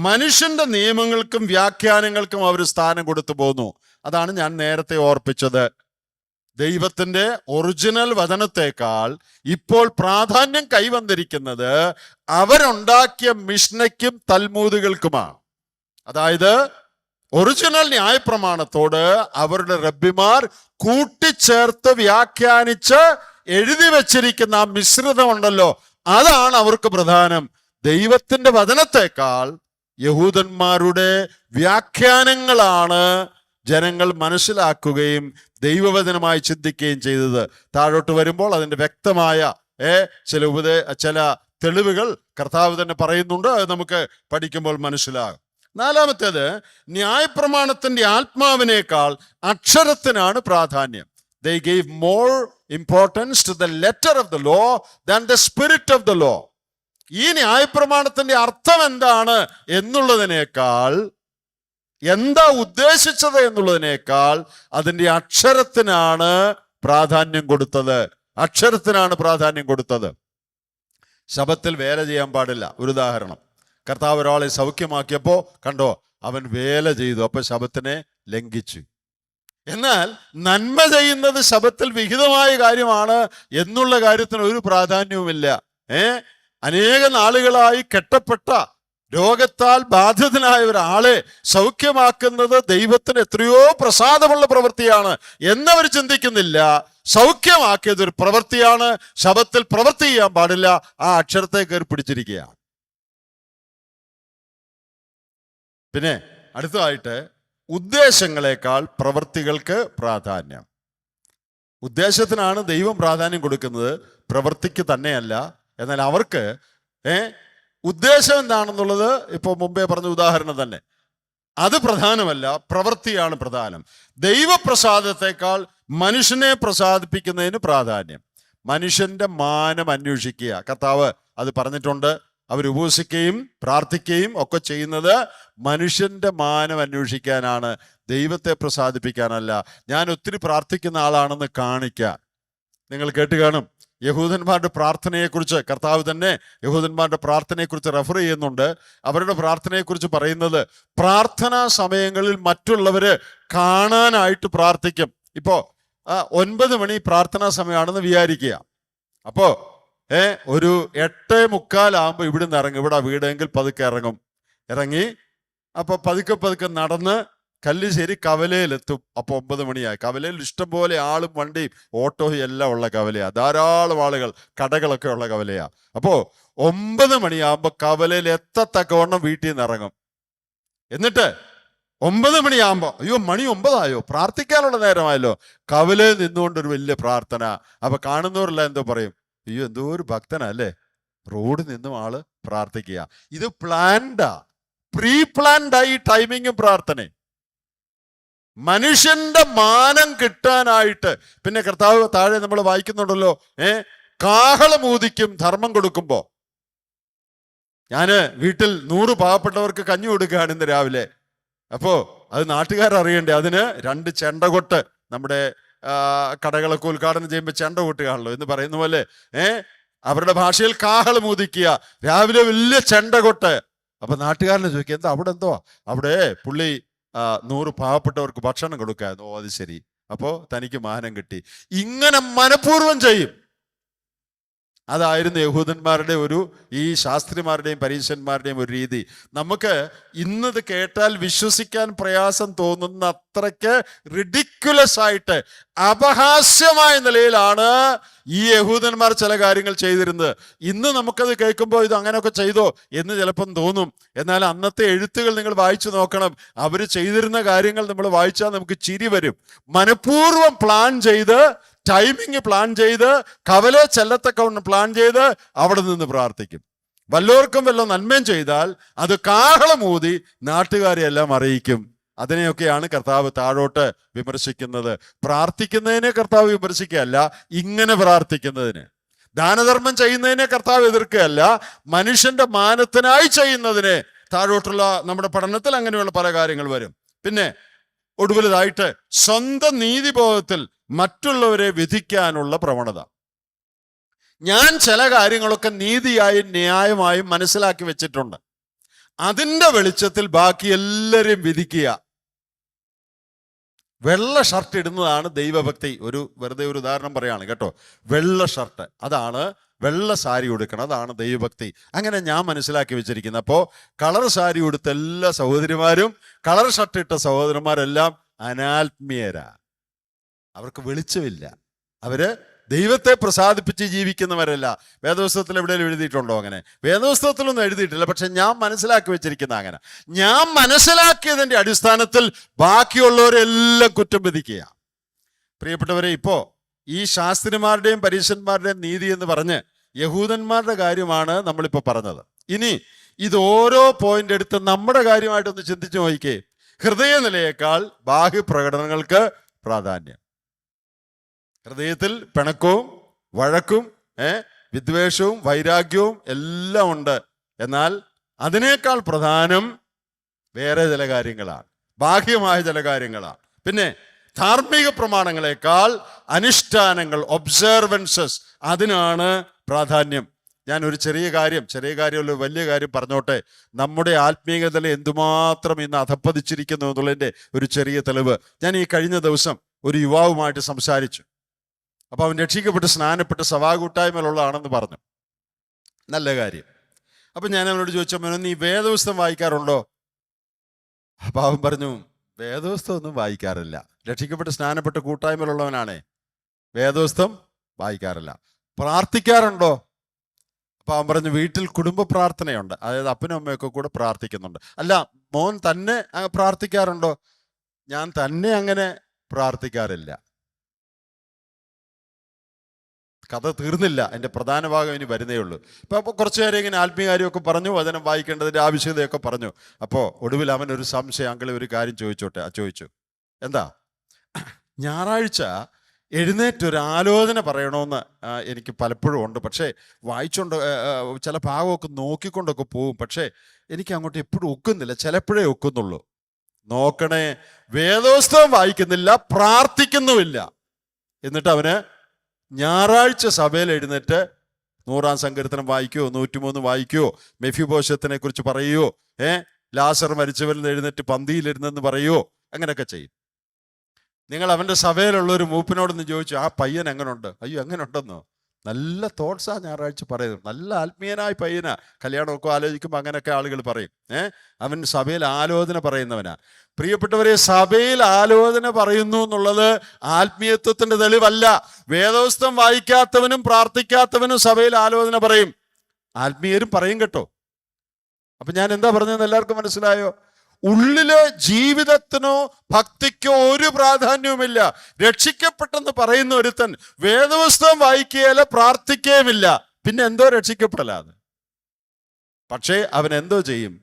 മനുഷ്യന്റെ നിയമങ്ങൾക്കും വ്യാഖ്യാനങ്ങൾക്കും അവർ സ്ഥാനം കൊടുത്തു പോന്നു. അതാണ് ഞാൻ നേരത്തെ ഓർപ്പിച്ചത്. ദൈവത്തിന്റെ ഒറിജിനൽ വചനത്തെക്കാൾ ഇപ്പോൾ പ്രാധാന്യം കൈവന്നിരിക്കുന്നത് അവരുണ്ടാക്കിയ മിഷ്നയ്ക്കും തൽമൂദുകൾക്കുമാണ്. അതായത് ഒറിജിനൽ ന്യായപ്രമാണത്തോട് അവരുടെ റബ്ബിമാർ കൂട്ടിച്ചേർത്ത് വ്യാഖ്യാനിച്ച് എഴുതി വച്ചിരിക്കുന്ന ആ മിശ്രിതമുണ്ടല്ലോ, അതാണ് അവർക്ക് പ്രധാനം. ദൈവത്തിന്റെ വചനത്തെക്കാൾ യഹൂദന്മാരുടെ വ്യാഖ്യാനങ്ങളാണ് ജനങ്ങൾ മനസ്സിലാക്കുകയും ദൈവവചനമായി ചിന്തിക്കുകയും ചെയ്തത്. താഴോട്ട് വരുമ്പോൾ അതിന്റെ വ്യക്തമായ ചില തെളിവുകൾ കർത്താവ് തന്നെ പറയുന്നുണ്ട്. അത് നമുക്ക് പഠിക്കുമ്പോൾ മനസ്സിലാകും. 4, ന്യായപ്രമാണത്തിന്റെ ആത്മാവിനേക്കാൾ അക്ഷരത്തിനാണ് പ്രാധാന്യം. They gave more importance to the letter of the law than the spirit of the law. ഈ ന്യായപ്രമാണത്തിന്റെ അർത്ഥം എന്താണ് എന്നുള്ളതിനേക്കാൾ, എന്താ ഉദ്ദേശിച്ചത് എന്നുള്ളതിനേക്കാൾ അതിന്റെ അക്ഷരത്തിനാണ് പ്രാധാന്യം കൊടുത്തത്. അക്ഷരത്തിനാണ് പ്രാധാന്യം കൊടുത്തത്. ശബത്തിൽ വേല ചെയ്യാൻ പാടില്ല. ഒരു ഉദാഹരണം, കർത്താവ് ഒരാളെ സൗഖ്യമാക്കിയപ്പോ കണ്ടോ, അവൻ വേല ചെയ്തു, അപ്പൊ ശബത്തിനെ ലംഘിച്ചു. എന്നാൽ നന്മ ചെയ്യുന്നത് ശബത്തിൽ വിഹിതമായ കാര്യമാണ് എന്നുള്ള കാര്യത്തിന് ഒരു പ്രാധാന്യവുമില്ല. അനേക നാളുകളായി കെട്ടപ്പെട്ട രോഗത്താൽ ബാധിതനായ ഒരാളെ സൗഖ്യമാക്കുന്നത് ദൈവത്തിന് എത്രയോ പ്രസാദമുള്ള പ്രവൃത്തിയാണ് എന്നവർ ചിന്തിക്കുന്നില്ല. സൗഖ്യമാക്കിയത് ഒരു പ്രവൃത്തിയാണ്, ശബത്തിൽ പ്രവൃത്തി ചെയ്യാൻ പാടില്ല. ആ അക്ഷരത്തെ കയറി പിടിച്ചിരിക്കുകയാണ്. പിന്നെ അടുത്തതായിട്ട്, ഉദ്ദേശങ്ങളെക്കാൾ പ്രവൃത്തികൾക്ക് പ്രാധാന്യം. ഉദ്ദേശത്തിനാണ് ദൈവം പ്രാധാന്യം കൊടുക്കുന്നത്, പ്രവൃത്തിക്ക് തന്നെയല്ല. എന്നാൽ അവർക്ക് ഉദ്ദേശം എന്താണെന്നുള്ളത് ഇപ്പോൾ മുമ്പേ പറഞ്ഞ ഉദാഹരണം തന്നെ, അത് പ്രധാനമല്ല, പ്രവൃത്തിയാണ് പ്രധാനം. ദൈവപ്രസാദത്തെക്കാൾ മനുഷ്യനെ പ്രസാദിപ്പിക്കുന്നതിന് പ്രാധാന്യം. മനുഷ്യന്റെ മാനം അന്വേഷിക്കുക. കർത്താവ് അത് പറഞ്ഞിട്ടുണ്ട്. അവർ ഉപവസിക്കുകയും പ്രാർത്ഥിക്കുകയും ഒക്കെ ചെയ്യുന്നത് മനുഷ്യന്റെ മാനം അന്വേഷിക്കാനാണ്, ദൈവത്തെ പ്രസാദിപ്പിക്കാനല്ല. ഞാൻ ഒത്തിരി പ്രാർത്ഥിക്കുന്ന ആളാണെന്ന് കാണിക്കാൻ. നിങ്ങൾ കേട്ട് കാണും, യഹൂദന്മാരുടെ പ്രാർത്ഥനയെക്കുറിച്ച് കർത്താവ് തന്നെ യഹൂദന്മാരുടെ പ്രാർത്ഥനയെക്കുറിച്ച് റെഫർ ചെയ്യുന്നുണ്ട്. അവരുടെ പ്രാർത്ഥനയെക്കുറിച്ച് പറയുന്നത്, പ്രാർത്ഥനാ സമയങ്ങളിൽ മറ്റുള്ളവര് കാണാനായിട്ട് പ്രാർത്ഥിക്കും. ഇപ്പോ 9 മണി പ്രാർത്ഥനാ സമയമാണെന്ന് വിചാരിക്കുക. അപ്പോ ഒരു 8:45 ഇവിടുന്ന് ഇറങ്ങും. ഇവിടെ വീടെങ്കിൽ പതുക്കെ ഇറങ്ങി അപ്പൊ പതുക്കെ നടന്ന് കല്ലിശ്ശേരി കവലയിലെത്തും. അപ്പൊ 9 മണിയായി. കവലയിൽ ഇഷ്ടംപോലെ ആളും വണ്ടിയും ഓട്ടോയും എല്ലാം ഉള്ള കവലയാ, ധാരാളം ആളുകൾ, കടകളൊക്കെ ഉള്ള കവലയാ. അപ്പോ 9 മണിയാകുമ്പോ കവലയിൽ എത്തത്തക്കവണ്ണം വീട്ടിൽ നിന്ന് ഇറങ്ങും. എന്നിട്ട് 9 മണിയാകുമ്പോ, അയ്യോ മണി 9 ആയോ, പ്രാർത്ഥിക്കാനുള്ള നേരമായല്ലോ, കവലയിൽ നിന്നുകൊണ്ട് ഒരു വലിയ പ്രാർത്ഥന. അപ്പൊ കാണുന്നവരെല്ലാം എന്തോ പറയും, അയ്യോ എന്തോ ഒരു ഭക്തനാ അല്ലേ, റോഡിൽ നിന്നും ആള് പ്രാർത്ഥിക്കുക. ഇത് പ്ലാൻഡാ, പ്രീ പ്ലാൻഡായി ടൈമിങ്ങും പ്രാർത്ഥനയും. മനുഷ്യന്റെ മാനം കിട്ടാനായിട്ട്. പിന്നെ കർത്താവ് താഴെ നമ്മൾ വായിക്കുന്നുണ്ടല്ലോ, കാഹളമൂതിക്കും ധർമ്മം കൊടുക്കുമ്പോ. ഞാന് വീട്ടിൽ 100 പാവപ്പെട്ടവർക്ക് കഞ്ഞി കൊടുക്കുകയാണ് ഇന്ന് രാവിലെ. അപ്പോ അത് നാട്ടുകാരറിയണ്ടേ? അതിന് 2 ചെണ്ടകൊട്ട്, നമ്മുടെ കടകളൊക്കെ ഉദ്ഘാടനം ചെയ്യുമ്പോൾ ചെണ്ട കൊട്ടുകയാണല്ലോ എന്ന് പറയുന്ന പോലെ, അവരുടെ ഭാഷയിൽ കാഹളമൂതിക്കുക, രാവിലെ വലിയ ചെണ്ടകൊട്ട്. അപ്പൊ നാട്ടുകാരനെ ചോദിക്കുക, എന്താ അവിടെ എന്തോ? അവിടെ പുള്ളി 100 പാവപ്പെട്ടവർക്ക് ഭക്ഷണം കൊടുക്കായിരുന്നു. ഓ, അത് ശരി, അപ്പോ തനിക്ക് മാനം കിട്ടി. ഇങ്ങനെ മനഃപൂർവ്വം ചെയ്യും. അതായിരുന്നു യഹൂദന്മാരുടെ ഈ ശാസ്ത്രിമാരുടെയും പരീശന്മാരുടെയും ഒരു രീതി. നമുക്ക് ഇന്നത് കേട്ടാൽ വിശ്വസിക്കാൻ പ്രയാസം തോന്നുന്ന അത്രയ്ക്ക് റിഡിക്കുലസ് ആയിട്ട് അപഹാസ്യമായ നിലയിലാണ് ഈ യഹൂദന്മാർ ചില കാര്യങ്ങൾ ചെയ്തിരുന്നത്. ഇന്ന് നമുക്കത് കേൾക്കുമ്പോൾ ഇത് അങ്ങനെയൊക്കെ ചെയ്തോ എന്ന് ചിലപ്പം തോന്നും. എന്നാൽ അന്നത്തെ എഴുത്തുകൾ നിങ്ങൾ വായിച്ചു നോക്കണം. അവർ ചെയ്തിരുന്ന കാര്യങ്ങൾ നമ്മൾ വായിച്ചാൽ നമുക്ക് ചിരി വരും. മനഃപൂർവ്വം പ്ലാൻ ചെയ്ത്, ടൈമിങ് പ്ലാൻ ചെയ്ത്, കവലെ ചെല്ലത്തക്കവണ്ണം പ്ലാൻ ചെയ്ത് അവിടെ നിന്ന് പ്രാർത്ഥിക്കും. വല്ലവർക്കും വല്ല നന്മയും ചെയ്താൽ അത് കാഹളമൂതി നാട്ടുകാരെ എല്ലാം അറിയിക്കും. അതിനെയൊക്കെയാണ് കർത്താവ് താഴോട്ട് വിമർശിക്കുന്നത്. പ്രാർത്ഥിക്കുന്നതിനെ കർത്താവ് വിമർശിക്കുകയല്ല, ഇങ്ങനെ പ്രാർത്ഥിക്കുന്നതിന്. ദാനധർമ്മം ചെയ്യുന്നതിനെ കർത്താവ് എതിർക്കുകയല്ല, മനുഷ്യന്റെ മാനത്തിനായി ചെയ്യുന്നതിനെ. താഴോട്ടുള്ള നമ്മുടെ പഠനത്തിൽ അങ്ങനെയുള്ള പല കാര്യങ്ങൾ വരും. പിന്നെ ഒടുവിലതായിട്ട് സ്വന്തം നീതിബോധത്തിൽ മറ്റുള്ളവരെ വിധിക്കാനുള്ള പ്രവണത. ഞാൻ ചില കാര്യങ്ങളൊക്കെ നീതിയായും ന്യായമായും മനസ്സിലാക്കി വെച്ചിട്ടുണ്ട്, അതിൻ്റെ വെളിച്ചത്തിൽ ബാക്കി എല്ലാവരെയും വിധിക്കുക. വെള്ള ഷർട്ട് ഇടുന്നതാണ് ദൈവഭക്തി. വെറുതെ ഒരു ഉദാഹരണം പറയാണ് കേട്ടോ. വെള്ള ഷർട്ട്, അതാണ് വെള്ള സാരി ഉടുക്കണം, അതാണ് ദൈവഭക്തി. അങ്ങനെ ഞാൻ മനസ്സിലാക്കി വെച്ചിരിക്കുന്നത്. അപ്പോൾ കളർ സാരി ഉടുത്ത എല്ലാ സഹോദരിമാരും, കളർ ഷർട്ട് ഇട്ട സഹോദരന്മാരെല്ലാം അനാത്മീയരാ. അവർക്ക് വെളിച്ചമില്ല. അവര് ദൈവത്തെ പ്രസാദിപ്പിച്ച് ജീവിക്കുന്നവരല്ല. വേദപുസ്തകത്തിൽ എവിടെയെങ്കിലും എഴുതിയിട്ടുണ്ടോ അങ്ങനെ? വേദപുസ്തകത്തിലൊന്നും എഴുതിയിട്ടില്ല. പക്ഷെ ഞാൻ മനസ്സിലാക്കി വെച്ചിരിക്കുന്ന അങ്ങനെ. ഞാൻ മനസ്സിലാക്കിയതിൻ്റെ അടിസ്ഥാനത്തിൽ ബാക്കിയുള്ളവരെല്ലാം കുറ്റം വിധിക്കുക. പ്രിയപ്പെട്ടവരെ, ഇപ്പോ ഈ ശാസ്ത്രിമാരുടെയും പരീശന്മാരുടെയും നീതി എന്ന് പറഞ്ഞ് യഹൂദന്മാരുടെ കാര്യമാണ് നമ്മളിപ്പോൾ പറഞ്ഞത്. ഇനി ഇത് ഓരോ പോയിന്റ് എടുത്ത് നമ്മുടെ കാര്യമായിട്ടൊന്ന് ചിന്തിച്ചു നോക്കിക്കേ. ഹൃദയനിലയേക്കാൾ ബാഹ്യപ്രകടനങ്ങൾക്ക് പ്രാധാന്യം. ഹൃദയത്തിൽ പിണക്കവും വഴക്കും വിദ്വേഷവും വൈരാഗ്യവും എല്ലാം ഉണ്ട്. എന്നാൽ അതിനേക്കാൾ പ്രധാനം വേറെ ചില കാര്യങ്ങളാണ്, ബാഹ്യമായ ചില കാര്യങ്ങളാണ്. പിന്നെ ധാർമ്മിക പ്രമാണങ്ങളെക്കാൾ അനുഷ്ഠാനങ്ങൾ, ഒബ്സർവൻസസ്, അതിനാണ് പ്രാധാന്യം. ഞാൻ ഒരു ചെറിയ കാര്യം വലിയ കാര്യം പറഞ്ഞോട്ടെ. നമ്മുടെ ആത്മീയതയിൽ എന്തുമാത്രം ഇന്ന് അധപ്പതിച്ചിരിക്കുന്നു എന്നുള്ളതിൻ്റെ ഒരു ചെറിയ തെളിവ്. ഞാൻ ഈ കഴിഞ്ഞ ദിവസം ഒരു യുവാവുമായിട്ട് സംസാരിച്ചു. അപ്പൊ അവൻ രക്ഷിക്കപ്പെട്ട് സ്നാനപ്പെട്ട് സഭാകൂട്ടായ്മയിലുള്ളതാണെന്ന് പറഞ്ഞു. നല്ല കാര്യം. അപ്പൊ ഞാൻ അവനോട് ചോദിച്ചപ്പോൾ, നീ വേദപുസ്തകം വായിക്കാറുണ്ടോ? അപ്പൊ അവൻ പറഞ്ഞു, വേദപുസ്തകം ഒന്നും വായിക്കാറില്ല. രക്ഷിക്കപ്പെട്ട് സ്നാനപ്പെട്ട് കൂട്ടായ്മയിലുള്ളവനാണേ, വേദപുസ്തകം വായിക്കാറില്ല. പ്രാർത്ഥിക്കാറുണ്ടോ? അപ്പൊ അവൻ പറഞ്ഞു, വീട്ടിൽ കുടുംബ പ്രാർത്ഥനയുണ്ട്, അതായത് അപ്പനും അമ്മയൊക്കെ കൂടെ പ്രാർത്ഥിക്കുന്നുണ്ട്. അല്ല, മോൻ തന്നെ പ്രാർത്ഥിക്കാറുണ്ടോ? ഞാൻ തന്നെ അങ്ങനെ പ്രാർത്ഥിക്കാറില്ല. കഥ തീർന്നില്ല, എൻ്റെ പ്രധാന ഭാഗം ഇനി വരുന്നേ ഉള്ളൂ. അപ്പോൾ കുറച്ചു നേരം ഇങ്ങനെ ആത്മീയകാര്യമൊക്കെ പറഞ്ഞു, വചനം വായിക്കേണ്ടതിൻ്റെ ആവശ്യകതയൊക്കെ പറഞ്ഞു. അപ്പോൾ ഒടുവിൽ അവൻ ഒരു സംശയം, അങ്കിളെ ഒരു കാര്യം ചോദിച്ചു. എന്താ, ഞായറാഴ്ച എഴുന്നേറ്റൊരു ആലോചന പറയണമെന്ന് എനിക്ക് പലപ്പോഴും ഉണ്ട്. പക്ഷേ വായിച്ചുകൊണ്ട് ചില ഭാഗമൊക്കെ നോക്കിക്കൊണ്ടൊക്കെ പോവും. പക്ഷേ എനിക്ക് അങ്ങോട്ട് എപ്പോഴും ഒക്കുന്നില്ല, ചിലപ്പോഴേ ഒക്കുന്നുള്ളൂ. നോക്കണേ, വേദപുസ്തകം വായിക്കുന്നില്ല, പ്രാർത്ഥിക്കുന്നുമില്ല. എന്നിട്ട് അവന് ഞായറാഴ്ച സഭയിൽ എഴുന്നേറ്റ് 100-ാം സങ്കീർത്തനം വായിക്കുവോ, 103 വായിക്കുവോ, മെഫിബോശത്തിനെ കുറിച്ച് പറയുവോ, ലാസർ മരിച്ചവരിൽ നിന്ന് എഴുന്നേറ്റ് പന്തിയിലിരുന്നെന്ന് പറയുവോ, അങ്ങനെയൊക്കെ ചെയ്യും. നിങ്ങൾ അവൻ്റെ സഭയിലുള്ള ഒരു മൂപ്പനോടൊന്ന് ചോദിച്ചു, ആ പയ്യൻ എങ്ങനെയുണ്ട്? അയ്യോ, എങ്ങനെ ഉണ്ടെന്നോ? നല്ല തോട്ട്സാ ഞായറാഴ്ച പറയുന്നത്, നല്ല ആത്മീയനായ പയ്യനാ. കല്യാണമൊക്കെ ആലോചിക്കുമ്പോൾ അങ്ങനെയൊക്കെ ആളുകൾ പറയും. അവൻ സഭയിൽ ആലോചന പറയുന്നവനാ. പ്രിയപ്പെട്ടവരെ, സഭയിൽ ആലോചന പറയുന്നു എന്നുള്ളത് ആത്മീയത്വത്തിന്റെ തെളിവല്ല. വേദപുസ്തകം വായിക്കാത്തവനും പ്രാർത്ഥിക്കാത്തവനും സഭയിൽ ആലോചന പറയും, ആത്മീയരും പറയും കേട്ടോ. അപ്പൊ ഞാൻ എന്താ പറഞ്ഞതെന്ന് എല്ലാവർക്കും മനസ്സിലായോ? ഉള്ളിലെ ജീവിതത്തിനോ ഭക്തിക്കോ ഒരു പ്രാധാന്യവുമില്ല. രക്ഷിക്കപ്പെട്ടെന്ന് പറയുന്ന ഒരുത്തൻ വേദപുസ്തകം വായിക്കുകയല്ല, പ്രാർത്ഥിക്കുകയുമില്ല, പിന്നെ എന്തോ രക്ഷിക്കപ്പെടലാത്. പക്ഷേ അവൻ എന്തോ ചെയ്യും?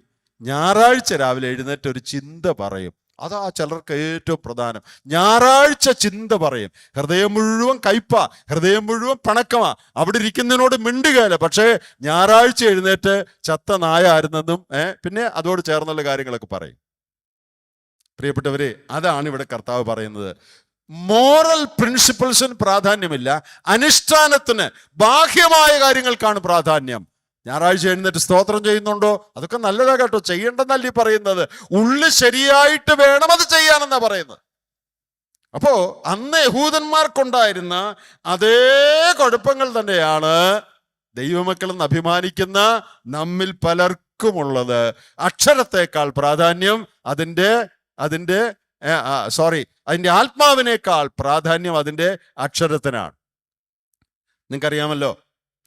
ഞായറാഴ്ച രാവിലെ എഴുന്നേറ്റ് ഒരു ചിന്ത പറയും, അതാ ചിലർക്ക് ഏറ്റവും പ്രധാനം. ഞായറാഴ്ച ചിന്ത പറയും, ഹൃദയം മുഴുവൻ കയ്പ, ഹൃദയം മുഴുവൻ പിണക്കമാ, അവിടെ ഇരിക്കുന്നതിനോട് മിണ്ടുകയല്ല. പക്ഷേ ഞായറാഴ്ച എഴുന്നേറ്റ് ചത്ത നായായിരുന്നെന്നും പിന്നെ അതോട് ചേർന്നുള്ള കാര്യങ്ങളൊക്കെ പറയും. പ്രിയപ്പെട്ടവരെ, അതാണ് ഇവിടെ കർത്താവ് പറയുന്നത്. മോറൽ പ്രിൻസിപ്പിൾസിന് പ്രാധാന്യമില്ല, അനുഷ്ഠാനത്തിന്, ബാഹ്യമായ കാര്യങ്ങൾക്കാണ് പ്രാധാന്യം. ഞായറാഴ്ച എഴുന്നേറ്റ് സ്തോത്രം ചെയ്യുന്നുണ്ടോ? അതൊക്കെ നല്ലതാ കേട്ടോ, ചെയ്യേണ്ടെന്നല്ല ഈ പറയുന്നത്. ഉള്ളു ശരിയായിട്ട് വേണം അത് ചെയ്യാനെന്നാ പറയുന്നത്. അപ്പോ അന്ന് യഹൂദന്മാർക്കുണ്ടായിരുന്ന അതേ കുഴപ്പങ്ങൾ തന്നെയാണ് ദൈവമക്കളെന്ന് അഭിമാനിക്കുന്ന നമ്മിൽ പലർക്കുമുള്ളത്. അക്ഷരത്തെക്കാൾ പ്രാധാന്യം അതിൻ്റെ ആത്മാവിനേക്കാൾ പ്രാധാന്യം അതിൻ്റെ അക്ഷരത്തിനാണ്. നിങ്ങൾക്കറിയാമല്ലോ,